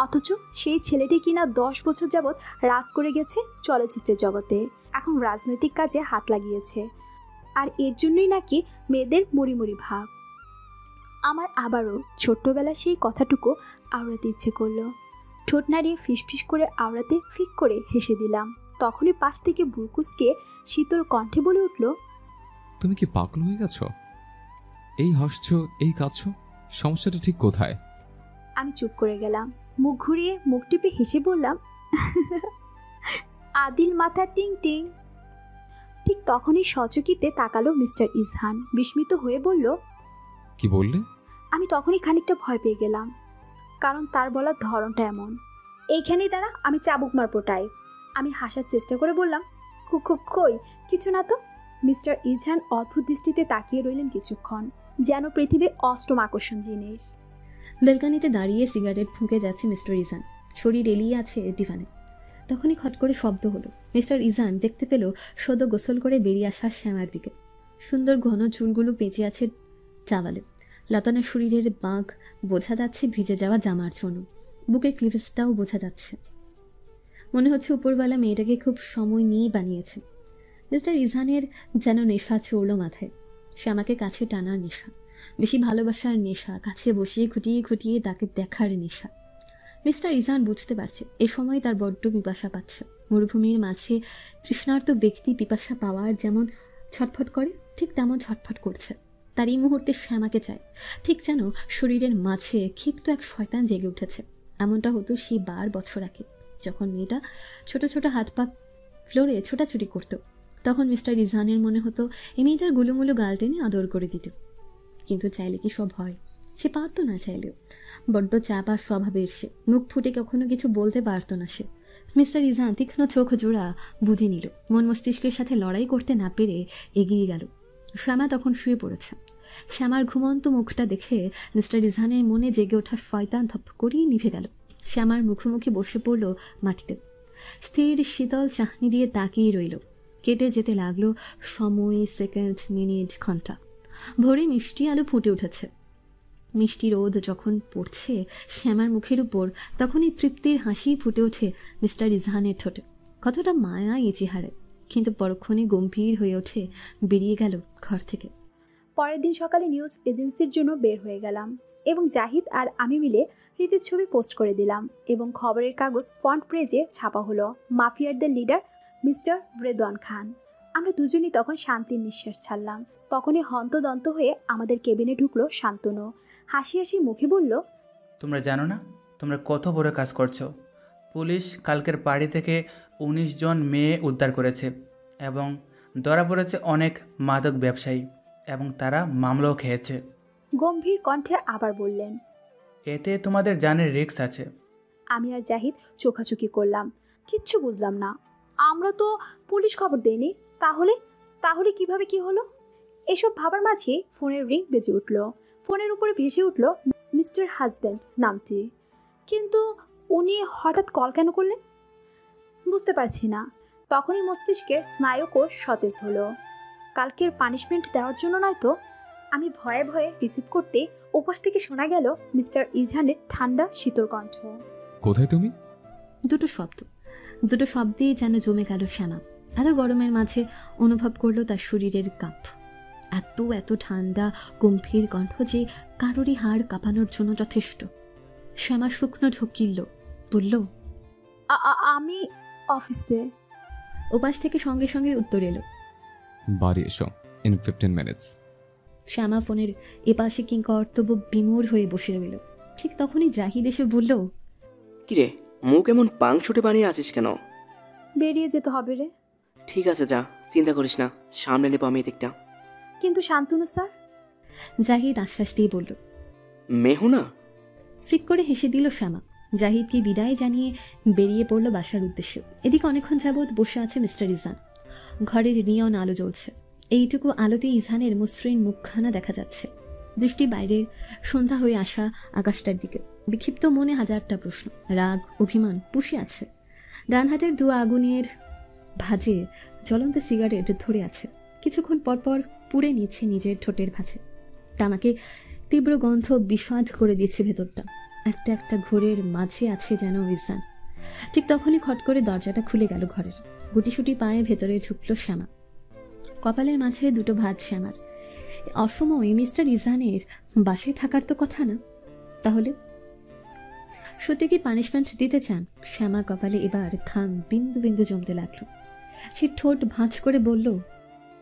অথচ সেই ছেলেটি কিনা 10 বছর যাবৎ রাজ করে গেছে চলচ্চিত্রের জগতে, এখন রাজনৈতিক কাজে হাত লাগিয়েছে। আর এর জন্যই নাকি মেয়েদের মরিমরি ভাব। আমার আবারও ছোট্টবেলা সেই কথাটুকু আওড়াতে ইচ্ছে করলো। ঠোঁট নাড়িয়ে ফিসফিস করে আওড়াতে ফিক করে হেসে দিলাম। তখনই পাশ থেকে বুরকুসকে শীতল কণ্ঠে বলে উঠল, তুমি কি পাগল হয়ে গেছো? এই হাসছো, এই কাঁদছো, সমস্যাটা ঠিক কোথায়? আমি চুপ করে গেলাম। মুখ ঘুরিয়ে মুখ টিপে হেসে বললাম, আদিল মাথা টিং টিং। ঠিক তখনই সচকিতে তাকালো মিস্টার ইজহান। বিস্মিত হয়ে বলল, কি বললে? আমি তখনই খানিকটা ভয় পেয়ে গেলাম, কারণ তার বলার ধরনটা এমন। এইখানেই দাঁড়া, আমি চাবুক মারবো টাই। আমি হাসার চেষ্টা করে বললাম, কই কিছু না তো। মিস্টার ইজহান অদ্ভুত দৃষ্টিতে তাকিয়ে রইলেন কিছুক্ষণ, যেন পৃথিবীর অষ্টম আকর্ষণ জিনিস। বেলকানিতে দাঁড়িয়ে সিগারেট ফুঁকে যাচ্ছে মিস্টার ইজান, শরীর এলিয়ে আছে ডিভানে। তখনই খট করে শব্দ হলো। মিস্টার ইজান দেখতে পেল সদ্য গোসল করে বেরিয়ে আসা শ্যামার দিকে। সুন্দর ঘন চুলগুলো পেঁচে আছে চাওয়ালে, লতানা শরীরের বাঁক বোঝা যাচ্ছে ভিজে যাওয়া জামার জন্য। বুকের ক্লিভেজটাও বোঝা যাচ্ছে। মনে হচ্ছে উপরওয়ালা মেয়েটাকে খুব সময় নিয়েই বানিয়েছে। মিস্টার ইজহানের যেন নেশা চড়ল মাথায়। শ্যামাকে কাছে টানার নেশা, বেশি ভালোবাসার নেশা, কাছে বসিয়ে খুঁটিয়ে খুঁটিয়ে তাকে দেখার নেশা। মিস্টার ইজহান বুঝতে পারছে এ সময় তার বড্ড পিপাসা পাচ্ছে। মরুভূমির মাঝে তৃষ্ণার্ত ব্যক্তি পিপাসা পাওয়ার যেমন ছটফট করে, ঠিক তেমন ছটফট করছে। তার এই মুহূর্তে শ্যামাকে চায়, ঠিক যেন শরীরের মাঝে ক্ষিপ্ত এক শয়তান জেগে উঠেছে। এমনটা হতো সেই 12 বছর আগে, যখন মেয়েটা ছোট ছোট হাত পা ফ্লোরে ছোটাছুটি করত। তখন মিস্টার ইজহানের মনে হতো এই মেয়েটার গুলুমুলু গাল টেনে আদর করে দিত। কিন্তু চাইলে কি সব হয়? সে পারতো না চাইলেও। বড্ড চাপা স্বভাবের সে, মুখ ফুটে কখনো কিছু বলতে পারতো না সে। মিস্টার ইজহান তীক্ষ্ণ চোখ জোড়া বুঝে নিল, মন মস্তিষ্কের সাথে লড়াই করতে না পেরে এগিয়ে গেল। শ্যামা তখন শুয়ে পড়েছে। শ্যামার ঘুমন্ত মুখটা দেখে মিস্টার ইজহানের মনে জেগে ওঠা শয়তান ধপ করেই নিভে গেল। শ্যামার মুখোমুখি বসে পড়ল মাটিতে, স্থির শীতল চাহনি দিয়ে তাকিয়ে রইল। কেটে যেতে লাগলো সময়, সেকেন্ড, মিনিট, ঘন্টা। ভোরে মিষ্টি আলো ফুটে উঠেছে। মিষ্টি রোদ যখন পড়ছে শ্যামার মুখের উপর, তখনই তৃপ্তির হাসি ফুটে ওঠে মিস্টার ইজহানের ঠোঁটে। কতটা মায়া এই চেহারে, কিন্তু পরক্ষণে গম্ভীর হয়ে ওঠে, বেরিয়ে গেল ঘর থেকে। পরের দিন সকালে নিউজ এজেন্সির জন্য বের হয়ে গেলাম এবং জাহিদ আর আমি মিলে রীতির ছবি পোস্ট করে দিলাম এবং খবরের কাগজ ফ্রন্ট পেজে ছাপা হলো। মাফিয়ারদের লিডার মিস্টার রেদওয়ান খান। আমরা দুজনই তখন শান্তির নিঃশ্বাস ছাড়লাম। তখনই হন্তদন্ত হয়ে আমাদের কেবিনে ঢুকলো শান্তনু। হাসি হাসি মুখে বলল, তোমরা জানো না তোমরা কত বড় কাজ করছো? পুলিশ কালকের পার্টি থেকে 19 জন মেয়ে উদ্ধার করেছে এবং ধরা পড়েছে অনেক মাদক ব্যবসায়ী, এবং তারা মামলাও খেয়েছে। গম্ভীর কণ্ঠে আবার বললেন, এতে তোমাদের জানের রিস্ক আছে। আমি আর জাহিদ চোখাচোখি করলাম, কিচ্ছু বুঝলাম না। আমরা তো পুলিশ খবর দেইনি। তাহলে কিভাবে কি হলো? এসব ভাবার মাঝে ফোনের রিং বেজে উঠল। ফোনের উপরে ভেসে উঠল মিস্টার হাজব্যান্ড নামটি। কিন্তু উনি হঠাৎ কল কেন করলেন বুঝতে পারছি না। তখনই মস্তিষ্কের স্নায়ুকোষ সতেজ হলো। কালকের পানিশমেন্ট দেওয়ার জন্য নয়তো? আমি ভয়ে ভয়ে রিসিভ করতে ওপাশ থেকে শোনা গেল মিস্টার ইজহানের ঠান্ডা শীতল কণ্ঠ। কোথায় তুমি? দুটো শব্দেই যেন জমে গেল শ্যামা। এত গরমের মাঝে অনুভব করলো তার শরীরের কাঁপ। এত ঠান্ডা গম্ভীর কণ্ঠ যে কারোরই হাড় কাঁপানোর জন্য যথেষ্ট। শ্যামা শুকনো ঢোকিল, বলল, আমি অফিসে। ওপাশ থেকে সঙ্গে সঙ্গে উত্তর এলো, বাড়ি এসো ইন 15 মিনিটস। শ্যামা ফোনের এপাশে কিংকর্তব্য বিমূঢ় হয়ে বসে রইল। ঠিক তখনই জাহিদ এসে বলল, কিরে মুখ এমন পাংশুটে বানিয়ে আছিস কেন? বেরিয়ে যেতে হবে রে। ঠিক আছে যা, চিন্তা করিস না, সামনে নেবো আমি এদিকটা। কিন্তু শান্তনু স্যার? জাহিদ আশ্বাস দিয়ে বলল। মেহুনা? ফিক করে হেসে দিল শ্যামা। জাহিদকে বিদায় জানিয়ে বেরিয়ে পড়ল বাসার উদ্দেশ্যে। এদিকে অনেকক্ষণ যাবৎ বসে আছে মিস্টার ইজহান। ঘরের নিয়ন আলো জ্বলছে। এইটুকু আলোতে ইজহানের মসৃণ মুখখানা দেখা যাচ্ছে। দৃষ্টি বাইরের সন্ধ্যা হয়ে আসা আকাশটার দিকে। বিক্ষিপ্ত মনে হাজারটা প্রশ্ন, রাগ, অভিমান পুষে আছে। ডান হাতের দু আগুনের ভাঁজে জ্বলন্ত সিগারেট ধরে আছে। কিছুক্ষণ পরপর পুড়ে নিচ্ছে নিজের ঠোঁটের ভাঁজে। তামাকে তীব্র গন্ধ বিষাদ করে দিচ্ছে ভেতরটা। একটা একটা ঘোরের মাঝে আছে যেন ইসান। ঠিক তখনই খট করে দরজাটা খুলে গেল ঘরের। গুটিসুটি পায়ে ভেতরে ঢুকলো শ্যামা। কপালের মাঝে দুটো ভাঁজ শ্যামার। অসময়ে মিস্টার ইজানের বাসায় থাকার তো কথা না। তাহলে সত্যি কি পানিশমেন্ট দিতে চান? শ্যামা কপালে এবার ঘাম বিন্দু বিন্দু জমতে লাগলো। সে ঠোঁট ভাঁজ করে বলল,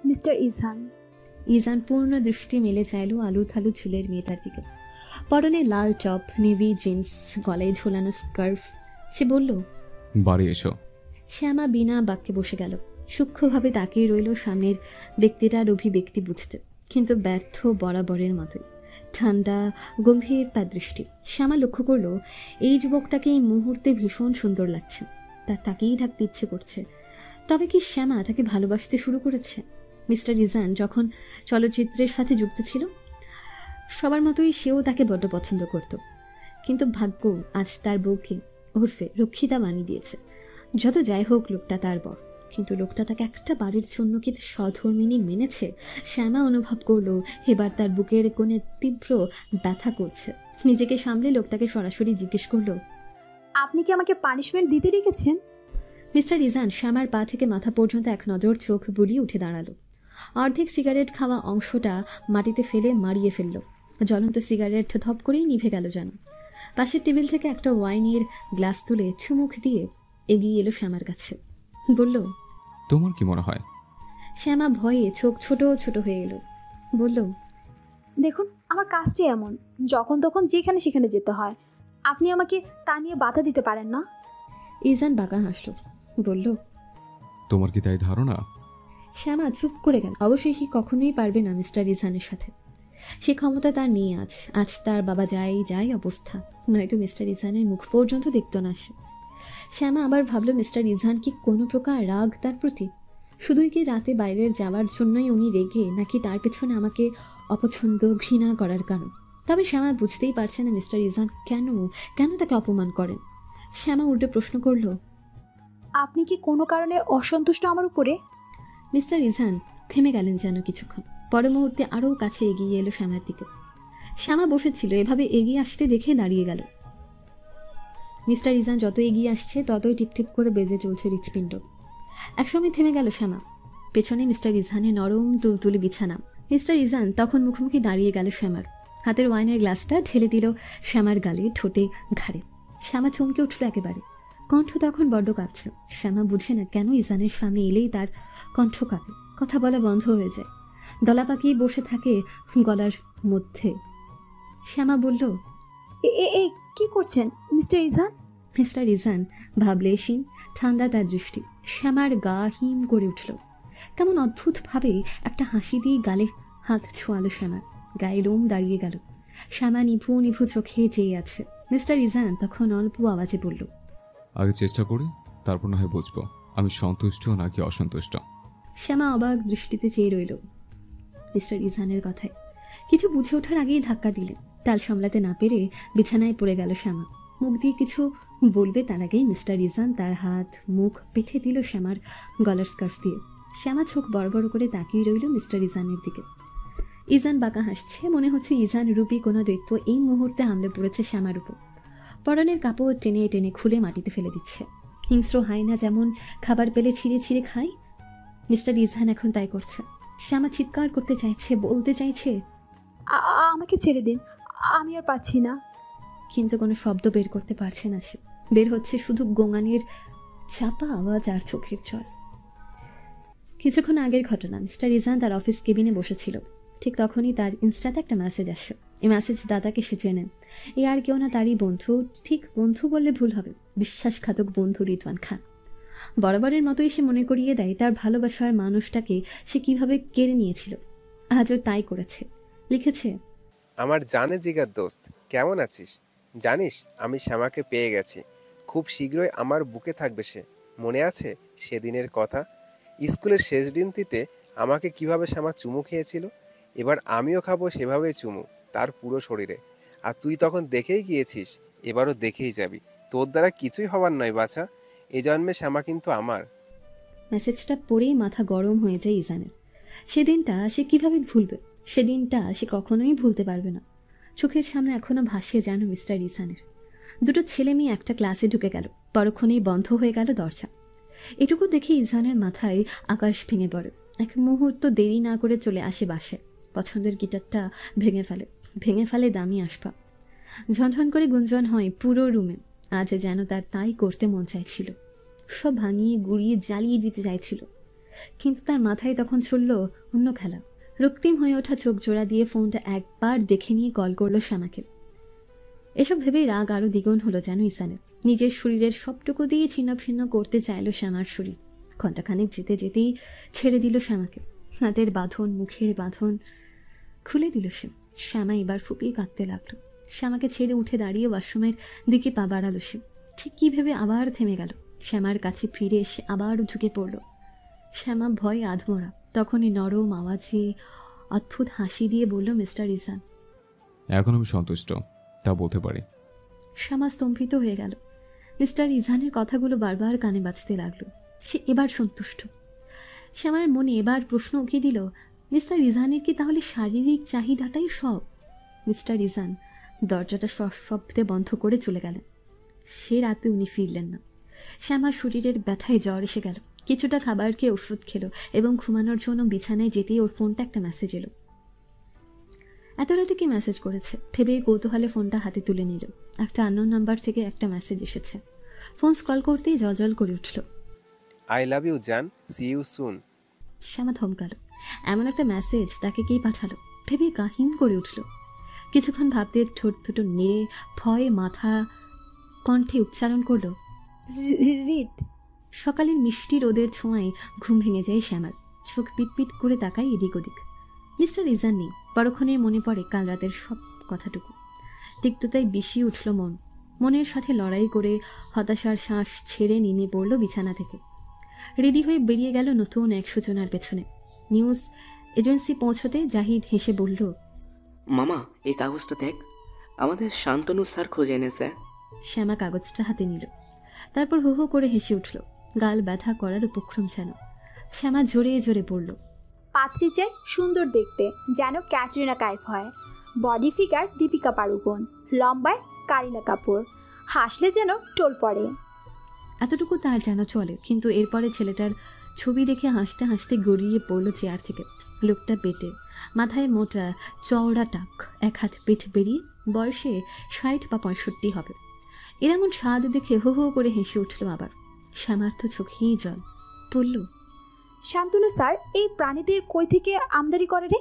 মিস্টার ইজহান। ইজান পূর্ণ দৃষ্টি মেলে চাইল আলু থালু চুলের মেয়েটার দিকে। পরনে লাল টপ, নেভি জিন্স, গলায় ঝোলানো স্কার্ফ। সে বলল, বাড়ি এসো। শ্যামা বিনা বাক্যে বসে গেল। সূক্ষ্মভাবে তাকিয়ে রইল সামনের ব্যক্তিটার অভিব্যক্তি বুঝতে, কিন্তু ব্যর্থ বরাবরের মতোই। ঠান্ডা গম্ভীর তার দৃষ্টি। শ্যামা লক্ষ্য করল এই যুবকটাকে এই মুহূর্তে ভীষণ সুন্দর লাগছে। তার তাকেই থাকতে ইচ্ছে করছে। তবে কি শ্যামা তাকে ভালোবাসতে শুরু করেছে? মিস্টার ইজান যখন চলচ্চিত্রের সাথে যুক্ত ছিল, সবার মতোই সেও তাকে বড্ড পছন্দ করত। কিন্তু ভাগ্য আজ তার বউকে ওরফে রক্ষিতা বানিয়ে দিয়েছে। যত যাই হোক, লোকটা তার বর, কিন্তু লোকটা তাকে একটা বাড়ির জন্য কি সধর্মিনী মেনেছে? শ্যামা অনুভব করলো এবার তার বুকের কোণে তীব্র ব্যথা করছে। নিজেকে সামলে লোকটাকে সরাসরি জিজ্ঞেস করলো, আপনি কি আমাকে পানিশমেন্ট দিতে রেখেছেন? মিস্টার ইজান শ্যামার পা থেকে মাথা পর্যন্ত এক নজর চোখ বুলিয়ে উঠে দাঁড়ালো। অর্ধেক সিগারেট খাওয়া অংশটা মাটিতে ফেলে মারিয়ে ফেলল। জ্বলন্ত সিগারেট ধপ করেই নিভে গেল যেন। পাশের টেবিল থেকে একটা ওয়াইনের গ্লাস তুলে চুমুক দিয়ে এগিয়ে এলো শ্যামার কাছে। বলল, তোমার কি মনে হয়? শ্যামা ভয়ে চোখ ছোট ছোট হয়ে এলো। বলল, দেখুন, আমার কাজটি এমন, যখন তখন যেখানে সেখানে যেতে হয়। আপনি আমাকে তা নিয়ে বাধা দিতে পারেন না। ইজান বাঁকা হাসল। বলল, তোমার কি তাই ধারণা? শ্যামা চুপ করে গেল। অবশ্যই সে কখনোই পারবে না মিস্টার ইজানের সাথে। সে ক্ষমতা তার নিয়ে আজ তার বাবা যাই অবস্থা, নয়তো মিস্টার ইজানের মুখ পর্যন্ত দেখত না সে। শ্যামা আবার ভাবলো, মিস্টার ইজান কি কোনো প্রকার রাগ তার প্রতি? শুধুই কি রাতে বাইরের যাওয়ার জন্যই উনি রেগে, নাকি তার পেছনে আমাকে অপছন্দ ঘৃণা করার কারণ? তবে শ্যামা বুঝতেই পারছে না মিস্টার ইজান কেন তাকে অপমান করেন। শ্যামা উল্টে প্রশ্ন করল, আপনি কি কোনো কারণে অসন্তুষ্ট আমার উপরে? মিস্টার ইজান থেমে গেলেন যেন কিছুক্ষণ। পর মুহূর্তে আরও কাছে এগিয়ে এলো শ্যামার দিকে। শ্যামা বসেছিল, এভাবে এগিয়ে আসতে দেখে দাঁড়িয়ে গেল। মিস্টার ইজান যত এগিয়ে আসছে ততই টিপটিপ করে বেজে চলছে হৃৎপিণ্ড। একসময় থেমে গেল শ্যামা। পেছনে মিস্টার ইজানের নরম তুলতুলি বিছানা। মিস্টার ইজান তখন মুখোমুখি দাঁড়িয়ে গেল শ্যামার। হাতের ওয়াইনের গ্লাসটা ঢেলে দিল শ্যামার গালে, ঠোঁটে, ঘাড়ে। শ্যামা চমকে উঠল একেবারে। কণ্ঠ তখন বড্ড কাঁপছে। শ্যামা বুঝে না কেন ইজানের সামনে এলেই তার কণ্ঠ কাঁপে, কথা বলা বন্ধ হয়ে যায়, দলা পাকিয়ে বসে থাকে গলার মধ্যে। শ্যামা বলল, এ কি করছেন মিস্টার ইজান? মিস্টার ইজান ভাবলেশীন, ঠান্ডা তার দৃষ্টি। শ্যামার গা হিম করে উঠল। কেমন অদ্ভুতভাবে একটা হাসি দিয়ে গালে হাত ছোঁয়ালো শ্যামার। গায়ে লোম দাঁড়িয়ে গেল। শ্যামা নিভু নিভু চোখে চেয়ে আছে। মিস্টার ইজান তখন অল্প আওয়াজে বলল, আগে চেষ্টা করি, তারপর না হয় বুঝবো আমি সন্তুষ্ট নাকি অসন্তুষ্ট। শ্যামা অবাক দৃষ্টিতে চেয়ে রইল মিস্টার ইজানের কথায়। কিছু বুঝে ওঠার আগেই ধাক্কা দিলেন। তাল সামলাতে না পেরে বিছানায় পড়ে গেল শ্যামা। মুখ দিয়ে কিছু বলবে তার আগেই মিস্টার ইজান তার হাত মুখ পেতে দিল শ্যামার গলার স্কার্ফ দিয়ে। শ্যামা চোখ বড় বড় করে তাকিয়ে রইল মিস্টার ইজানের দিকে। ইজান বাঁকা হাসছে। মনে হচ্ছে ইজান রূপী কোনো দৈত্য এই মুহূর্তে হামলে পড়েছে শ্যামার উপর। পরনের কাপড় টেনে টেনে খুলে মাটিতে ফেলে দিচ্ছে। হিংস্র হায়না যেমন খাবার পেলে ছিঁড়ে ছিঁড়ে খায়, মিস্টার ইজান এখন তাই করছে। শ্যামা চিৎকার করতে চাইছে, বলতে চাইছে, আমাকে ছেড়ে দিন, আমি আর পাচ্ছি না। কিন্তু কোনো শব্দ বের করতে পারছে না সে। বের হচ্ছে শুধু গোঙানির চাপা আওয়াজ আর চোখের জল। কিছুক্ষণ আগের ঘটনা। মিস্টার ইজান তার অফিস কেবিনে বসেছিল। ঠিক তখনই তার ইনস্টাতে একটা মেসেজ আসে। এই মেসেজ দাদাকে সে চেনে। এ আর কেউ না, তারই বন্ধু। ঠিক বন্ধু বললে ভুল হবে, বিশ্বাসঘাতক বন্ধু রিদওয়ান খান। বরাবরের মতোই সে মনে করিয়ে দেয় তার ভালোবাসার মানুষটাকে সে কিভাবে কেড়ে নিয়েছিল। আজও তাই করেছে। লিখেছে, আমার জানে জিগার দোস্ত, কেমন আছিস? জানিস আমি শ্যামাকে পেয়ে গেছি। খুব শীঘ্রই আমার বুকে থাকবে সে। মনে আছে সেদিনের কথা? স্কুলের শেষ দিনটিতে আমাকে কিভাবে শ্যামা চুমু খেয়েছিল? এবার আমিও খাবো সেভাবেই চুমু, তার পুরো শরীরে। আর তুই তখন দেখেই গিয়েছিস এবারও দেখেই যাবি, তোর দ্বারা কিছুই হবার নয় বাছা। এ জন্মে শ্যামা কিন্তু আমার। মেসেজটা পড়েই মাথা গরম হয়ে যায় ইজানের। সেদিনটা সে কিভাবে ভুলবে? সেদিনটা সে কখনোই ভুলতে পারবে না। চোখের সামনে এখনো ভাসে যেন মিস্টার ইসানের। দুটো ছেলে মেয়ে একটা ক্লাসে ঢুকে গেল, পরক্ষণেই বন্ধ হয়ে গেল দরজা। এটুকু দেখে ইজানের মাথায় আকাশ ভেঙে পড়ে। এক মুহূর্ত দেরি না করে চলে আসে বাসায়। পছন্দের গিটারটা ভেঙে ফেলে দামি আসবাব। ঝনঝন করে গুঞ্জন হয় পুরো রুমে। আজ যেন তার তাই করতে মন চাইছিল, সব ভাঙিয়ে গুড়িয়ে জ্বালিয়ে দিতে চাইছিল। কিন্তু তার মাথায় তখন চলল অন্য খেলা। রক্তিম হয়ে ওঠা চোখ জোড়া দিয়ে ফোনটা একবার দেখে নিয়ে কল করলো শ্যামাকে। এসব ভেবেই রাগ আরো দ্বিগুণ হলো যেন ইসানের। নিজের শরীরের সবটুকু দিয়ে ছিন্ন ভিন্ন করতে চাইল শ্যামার শরীর। ঘণ্টাখানেক যেতে যেতেই ছেড়ে দিল শ্যামাকে। হাতের বাঁধন, মুখের বাঁধন খুলে দিল সে। শ্যামা এবার ফুপিয়ে কাঁদতে লাগলো। শ্যামাকে ছেড়ে উঠে দাঁড়িয়ে ওয়াশরুমের দিকে পা বাড়ালো সে। ঠিক কী ভেবে আবার থেমে গেল। শ্যামার কাছে ফিরে এসে আবার ঝুঁকে পড়ল। শ্যামা ভয়ে আধমরা। তখনই নরম আওয়াজে অদ্ভুত হাসি দিয়ে বলল, মিস্টার ইসান। এখন আমি সন্তুষ্ট, তা বলতে পারি। শ্যামা স্তম্ভিত হয়ে গেল। মিস্টার ইজানের কথাগুলো বারবার কানে বাজতে লাগলো। সে এবার সন্তুষ্ট। শ্যামার মনে এবার প্রশ্ন উঠে দিল, মিস্টার ইজানের কি তাহলে শারীরিক চাহিদাটাই সব? মিস্টার ইজান দরজাটা সশব্দে বন্ধ করে চলে গেলেন। সে রাতে উনি ফিরলেন না। শ্যামার শরীরের ব্যথায় জ্বর এসে গেল। কিছুটা খাবার খেয়ে ওষুধ খেলো এবং ঘুমানোর জন্য বিছানায় যেতেই ওর ফোনটা একটা মেসেজ এলো। এত রাতে কি মেসেজ করেছে ভেবে কৌতূহলে ফোনটা হাতে তুলে নিল। একটা আননোন নাম্বার থেকে একটা মেসেজ এসেছে। ফোন স্ক্রল করতেই জল করে উঠল। আই লাভ ইউ জান, সি ইউ সুন। শ্যামা থমকালো। এমন একটা মেসেজ তাকে কে পাঠালো ভেবে কাহিন করে উঠল। কিছুক্ষণ ভাবতে ঠোঁট দুটো নেড়ে ভয়ে মাথা কণ্ঠে উচ্চারণ করল, রিত। সকালের মিষ্টি রোদের ছোঁয়ায় ঘুম ভেঙে যায় শ্যামার। চোখ পিটপিট করে তাকায় এদিক ওদিক। মিস্টার ইজান নেই। পরক্ষণে মনে পড়ে কাল রাতের সব কথাটুকু। তিক্ততায় বিষিয়ে উঠল মন। মনের সাথে লড়াই করে হতাশার শ্বাস ছেড়ে নেমে পড়ল বিছানা থেকে। রেডি হয়ে বেরিয়ে গেল নতুন এক সূচনার পেছনে। নিউজ এজেন্সি পৌঁছতে জাহিদ হেসে বলল, মামা এই কাগজটা দেখ, আমাদের শান্তনু স্যার খুঁজে এনেছে। শ্যামা কাগজটা হাতে নিল। তারপর হো হো করে হেসে উঠল। গাল ব্যথা করার উপক্রম যেন। শ্যামা জোরে জোরে বলল, পাত্রী চাই সুন্দর দেখতে, যেন ক্যাটরিনা কাইফ হয়। বডি ফিগার দীপিকা পাড়ুকোন, লম্বায় কারিনা কাপুর, হাসলে যেন টোল পড়ে। এতটুকু তার যেন চলে, কিন্তু এরপরে ছেলেটার ছবি দেখে হাসতে হাসতে গড়িয়ে পড়ল চেয়ার থেকে। লোকটা পেটে, মাথায় মোটা চওড়া টাক, এক হাত পিঠ বেরিয়ে, বয়সে 60 বা 65 হবে। এমন স্বাদ দেখে হো হো করে হেসে উঠল আবার। শ্যামার্থ চোখেই জল। বলল, শান্তনু স্যার এই প্রাণীদের কই থেকে আমদানি করে রে?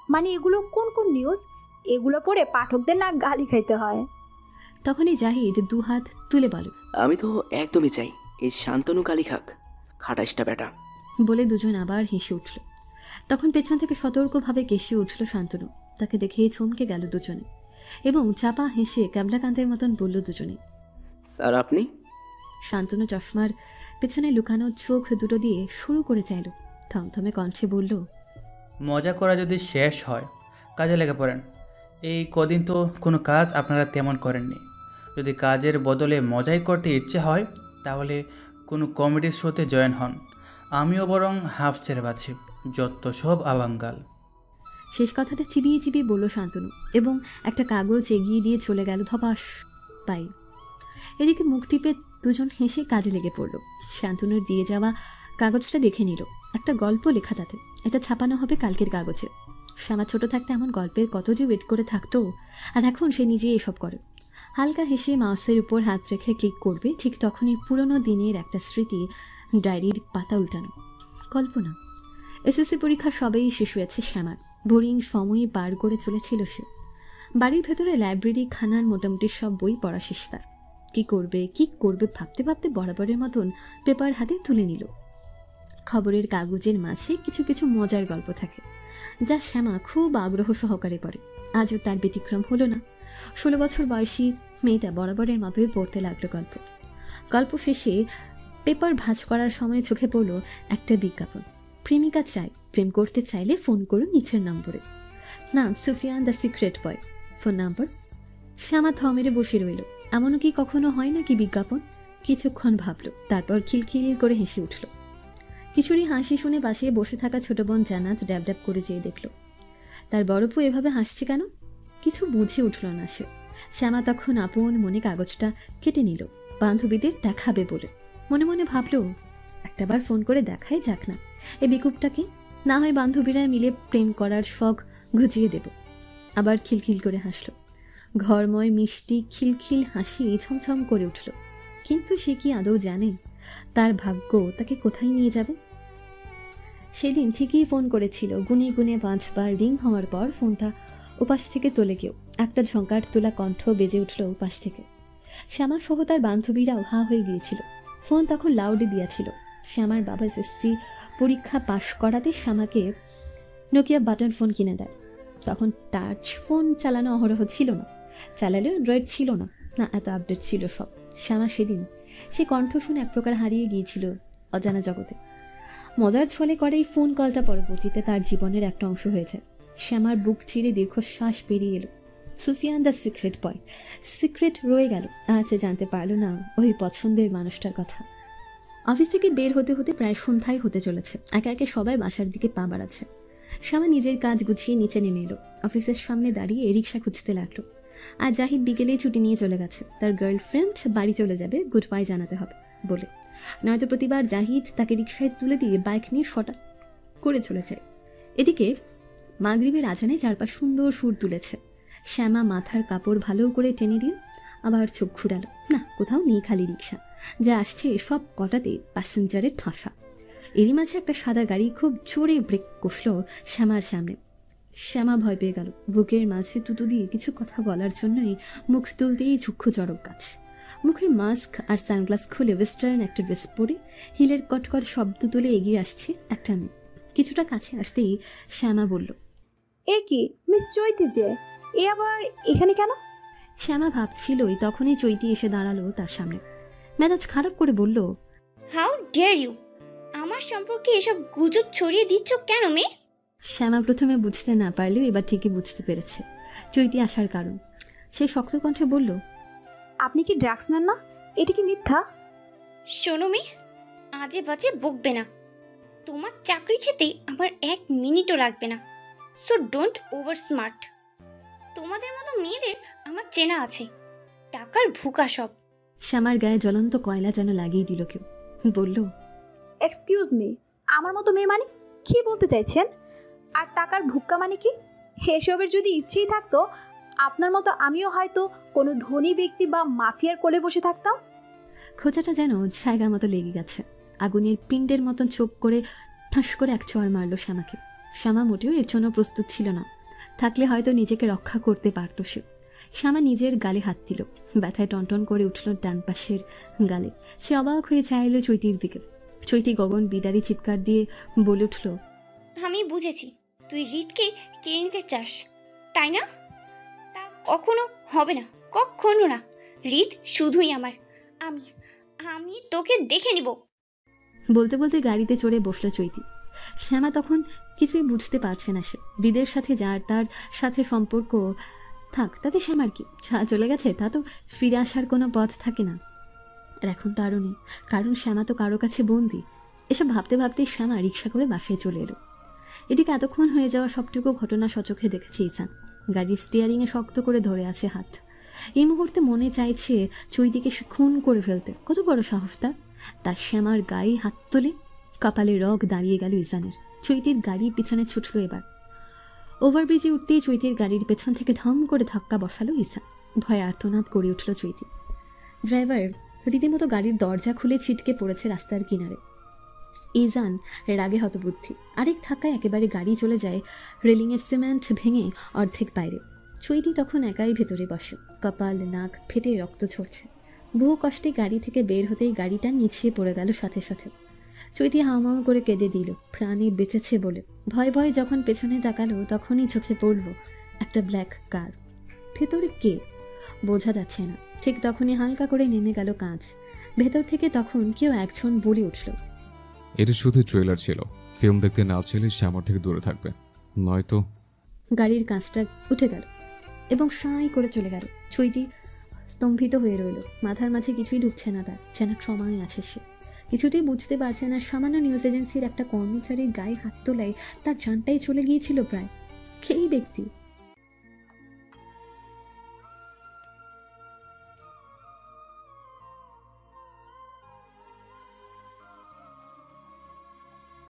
মানে এগুলো কোন কোন নিউজ? এগুলো পড়ে পাঠকদের না গালি খাইতে হয়। তখনই জাহিদ দুহাত তুলে বলে, আমি তো একদমই চাই এই শান্তনু কালী খাক, খাটাইসটা বেটা। বলে দুজন আবার হেসে উঠল। তখন পেছন থেকে সতর্কভাবে কেসে উঠল শান্তনু। তাকে দেখেই চমকে গেল দুজনে এবং চাপা হেসে ক্যাবলাকান্তের মতন বলল দুজনে, স্যার আপনি? শান্তনু চশমার পেছনে লুকানো চোখ দুটো দিয়ে শুরু করে চাইল। থমথমে কণ্ঠে বলল, মজা করা যদি শেষ হয় কাজে লেগে পড়েন। এই কদিন তো কোনো কাজ আপনারা তেমন করেননি। যদি কাজের বদলে মজাই করতে ইচ্ছে হয় তাহলে কোনো কমেডি শোতে জয়েন হন। আমিও বরং হাফ ছেড়ে বাছি, যত সব আবাঙ্গাল। শেষ কথাটা চিবিয়ে চিবিয়ে বলল শান্তনু এবং একটা কাগজ এগিয়ে দিয়ে চলে গেল ধপাস পাই। এদিকে মুখ টিপে দুজন হেসে কাজে লেগে পড়ল। শান্তনুর দিয়ে যাওয়া কাগজটা দেখে নিল। একটা গল্প লেখা তাতে। এটা ছাপানো হবে কালকের কাগজে। শ্যামা ছোট থাকতে এমন গল্পের কত যে ওয়েট করে থাকতো, আর এখন সে নিজেই এসব করে। হালকা হেসে মাউসের উপর হাত রেখে ক্লিক করবে, ঠিক তখনই পুরনো দিনের একটা স্মৃতি ডায়েরির পাতা উল্টানো। কল্পনা। এসএসসি পরীক্ষা সবেই শেষ হয়েছে শ্যামার। বোরিং সময় পার করে চলেছিল সে। বাড়ির ভেতরে লাইব্রেরি খানার মোটামুটি সব বই পড়া শেষ তার। কি করবে ভাবতে ভাবতে বরাবরের মতন পেপার হাতে তুলে নিল। খবরের কাগজের মাঝে কিছু কিছু মজার গল্প থাকে, যা শ্যামা খুব আগ্রহ সহকারে পড়ে। আজও তার ব্যতিক্রম হলো না। 16 বছর বয়সী মেয়েটা বরাবরের মতোই পড়তে লাগলো গল্প। গল্প শেষে পেপার ভাঁজ করার সময় চোখে পড়ল একটা বিজ্ঞাপন। প্রেমিকা চাই, প্রেম করতে চাইলে ফোন করুন নিচের নম্বরে। নাম Sufiyan the secret boy, phone number. Shyama থমেরে বসে রইল। এমনও কি কখনো হয় না কি বিজ্ঞাপন? কিছুক্ষণ ভাবল, তারপর খিলখিল করে হেসে উঠল। কিশোরী হাসি শুনে পাশে বসে থাকা ছোট বোন জান্নাত ড্যাব ড্যাব করে চেয়ে দেখল তার বড়পু এভাবে হাসছে কেন। কিছু বুঝে উঠল না সে। শ্যামা তখন আপন মনে কাগজটা কেটে নিল, বান্ধবীদের দেখাবে বলে। মনে মনে ভাবল, একটাবার ফোন করে দেখাই যাক না এই বিকুপটাকে, না হয় বান্ধবীরা মিলে প্রেম করার শখ ঘুচিয়ে দেব। আবার খিলখিল করে হাসল। ঘরময় মিষ্টি খিলখিল হাসি ছমছম করে উঠল। কিন্তু সে কি আদৌ জানে তার ভাগ্য তাকে কোথায় নিয়ে যাবে? সেদিন ঠিকই ফোন করেছিল, গুনে গুনে 5 বার রিং হওয়ার পর ফোনটা উপাস থেকে তোলে কেউ। একটা ঝঙ্কার তোলা কণ্ঠ বেজে উঠল উপাস থেকে। শ্যামা সহ তার বান্ধবীরাও হা হয়ে গিয়েছিল। ফোন তখন লাউডে দিয়েছিল। শ্যামার বাবা এসএসসি পরীক্ষা পাশ করাতে শ্যামাকে নোকিয়া বাটন ফোন কিনে দেয়। তখন টাচ ফোন চালানো অহরহ ছিল না, চালালেও অ্যান্ড্রয়েড ছিল না, না এত আপডেট ছিল সব। শ্যামা সেদিন সে কণ্ঠ শুনে এক প্রকার হারিয়ে গিয়েছিল অজানা জগতে। মজার ছলে করে এই ফোন কলটা পরবর্তীতে তার জীবনের একটা অংশ হয়েছে। শ্যামার বুক চিরে দীর্ঘশ্বাস বেরিয়ে এলো। Sufiyan the secret boy, secret রয়ে গেল। আজ জানতে পারল না ওই পছন্দের মানুষটার কথা। অফিস থেকে বের হতে হতে প্রায় সন্ধ্যায় হতে চলেছে। একে একে সবাই বাসার দিকে পা বাড়াচ্ছে। শ্যামা নিজের কাজ গুছিয়ে নিচে নেমে এলো। অফিসের সামনে দাঁড়িয়ে রিক্সা খুঁজতে লাগলো। আর জাহিদ বিকেলেই ছুটি নিয়ে চলে গেছে। তার গার্লফ্রেন্ড বাড়ি চলে যাবে গুড বাই জানাতে হবে বলে, নয়তো প্রতিবার জাহিদ তাকে রিক্সায় তুলে দিয়ে বাইক নিয়ে ফটা করে চলে যায়। এদিকে মাগরিবের আজানে চারপাশ সুন্দর সুর তুলেছে। শ্যামা মাথার কাপড় ভালো করে টেনে দিয়ে আবার চোখ ঘুরালো। না, কোথাও নেই খালি রিক্সা, যা আসছে সব কটাতে প্যাসেঞ্জারের ঠাসা। এরই মাঝে একটা সাদা গাড়ি খুব জোরে ব্রেক কষল শ্যামার সামনে। শ্যামা ভয় পেয়ে গেল। বুকের মাঝে তুতু দিয়ে কিছু কথা বলার জন্যই মুখ তুলতেই চক্ষু চড়ক গাছ। মুখের মাস্ক আর সানগ্লাস খুলে ওয়েস্টার্ন একটা ড্রেস পরে হিলের কটকট শব্দ তুলে এগিয়ে আসছে একটা মেয়ে। কিছুটা কাছে আসতেই শ্যামা বলল, এ কি মিস চৈতি যে, এ আবার এখানে কেন? শ্যামা ভাবছিলই তখনই চৈতি এসে দাঁড়ালো তার সামনে। মেজাজ খারাপ করে বলল, হাউ ডেয়ার ইউ, আমার সম্পর্কে এসব গুজব ছড়িয়ে দিচ্ছ কেন মেয়ে? শ্যামা প্রথমে বুঝতে না পারলেও এবার ঠিকই বুঝতে পেরেছে চৈতি আসার কারণ। সে শক্ত কণ্ঠে বলল, আপনি কি ড্রাগস নেন না? এটা কি মিথ্যা? শোনো মেয়ে, আজে বাজে বকবে না। তোমার চাকরি খেতে আমার 1 মিনিটও লাগবে না। So don't over smart. তোমাদের মতো মেয়েদের আমার চেনা আছে, টাকার ভুকা সব। শ্যামার গায়ে জ্বলন্ত কয়লা যেন লাগিয়ে দিল কেউ। বলল, এক্সকিউজ মি, আমার মতো মেয়ে মানে কি বলতে চাইছেন? আর টাকার ভুক্কা মানে কি? এসবের যদি ইচ্ছেই থাকতো, আপনার মতো আমিও হয়তো কোনো ধনী ব্যক্তি বা মাফিয়ার কোলে বসে থাকতাম। খোঁচাটা যেন জায়গা মতো লেগে গেছে। আগুনের পিণ্ডের মতন চোখ করে ঠাস করে এক চড় মারল শ্যামাকে। শ্যামা মোটেও এর জন্য প্রস্তুত ছিল না। থাকলে হয়তো নিজেকে রক্ষা করতে পারত সে। শ্যামা নিজের গালে হাত দিল। ব্যথায় টনটন করে উঠল ডান পাশের গালে। সে অবাক হয়ে চাইল চৈতির দিকে। চৈতি গগন বিদারি চিৎকার দিয়ে বলে উঠল, আমি বুঝেছি, তুই রিতকে কেড়ে নিতে চাস, তাই না? তা কখনো হবে না, কখনো না। রিত শুধুই আমার। আমি আমি তোকে দেখে নিব। বলতে বলতে গাড়িতে চড়ে বসলো চৈতি। শ্যামা তখন কিছুই বুঝতে পারছে না। সে হৃদের সাথে যার তার সাথে সম্পর্ক থাক, তাতে শ্যামার কি? যা চলে গেছে তা তো ফিরে আসার কোনো পথ থাকে না। আর এখন তো আরও নেই, কারণ শ্যামা তো কারো কাছে বন্দি। এসব ভাবতে ভাবতেই শ্যামা রিক্সা করে বাসায় চলে এলো। এদিকে এতক্ষণ হয়ে যাওয়া সবটুকু ঘটনা সচোখে দেখেছে ইসান। গাড়ির স্টিয়ারিংয়ে শক্ত করে ধরে আছে হাত। এই মুহূর্তে মনে চাইছে চৈতিকে খুন করে ফেলতে। কত বড় সাহস তার! তার শ্যামার গায়ে হাত তোলে কপালে রগ দাঁড়িয়ে গেল ইসানের। চৈতির গাড়ির পিছনে ছুটল এবার। ওভারব্রিজে উঠতেই চৈতির গাড়ির পেছন থেকে ধম করে ধাক্কা বসালো ইসান। ভয়ে আর্তনাদ করে উঠল চৈতি। ড্রাইভার রীতিমতো গাড়ির দরজা খুলে ছিটকে পড়েছে রাস্তার কিনারে। ইজান রাগে হতবুদ্ধি। আরেক ধাক্কায় একেবারে গাড়ি চলে যায় রেলিংয়ের সিমেন্ট ভেঙে অর্ধেক বাইরে। চৈতি তখন একাই ভেতরে বসে। কপাল নাক ফেটে রক্ত ঝরছে। বহু কষ্টে গাড়ি থেকে বের হতেই গাড়িটা নিচে পড়ে গেল সাথে সাথে। চৈতি হাওমাও করে কেঁদে দিল, প্রাণে বেঁচেছে বলে। ভয় ভয় যখন পেছনে তাকালো তখনই চোখে পড়ল একটা ব্ল্যাক কার। ভেতরে কে বোঝা যাচ্ছে না। ঠিক তখনই হালকা করে নেমে গেল কাঁচ। ভেতর থেকে তখন কেউ একজন বলে উঠল, এটা শুধু ট্রেলার ছিল। ফিল্ম দেখতে না চাইলে শ্যামার থেকে দূরে থাকবে, নয়তো। গাড়ির কাঁচটা উঠে গেল এবং সাঁই করে চলে গেল। চৈতি স্তম্ভিত হয়ে রইল। মাথার মাঝে কিছুই ঢুকছে না তার, যেন ট্রমায় আছে সে। কিছুতেই বুঝতে পারছে না সামান্য নিউজ এজেন্সির একটা কর্মচারীর গায়ে হাত তোলায় তার জানটাই চলে গিয়েছিল প্রায়। কে এই ব্যক্তি?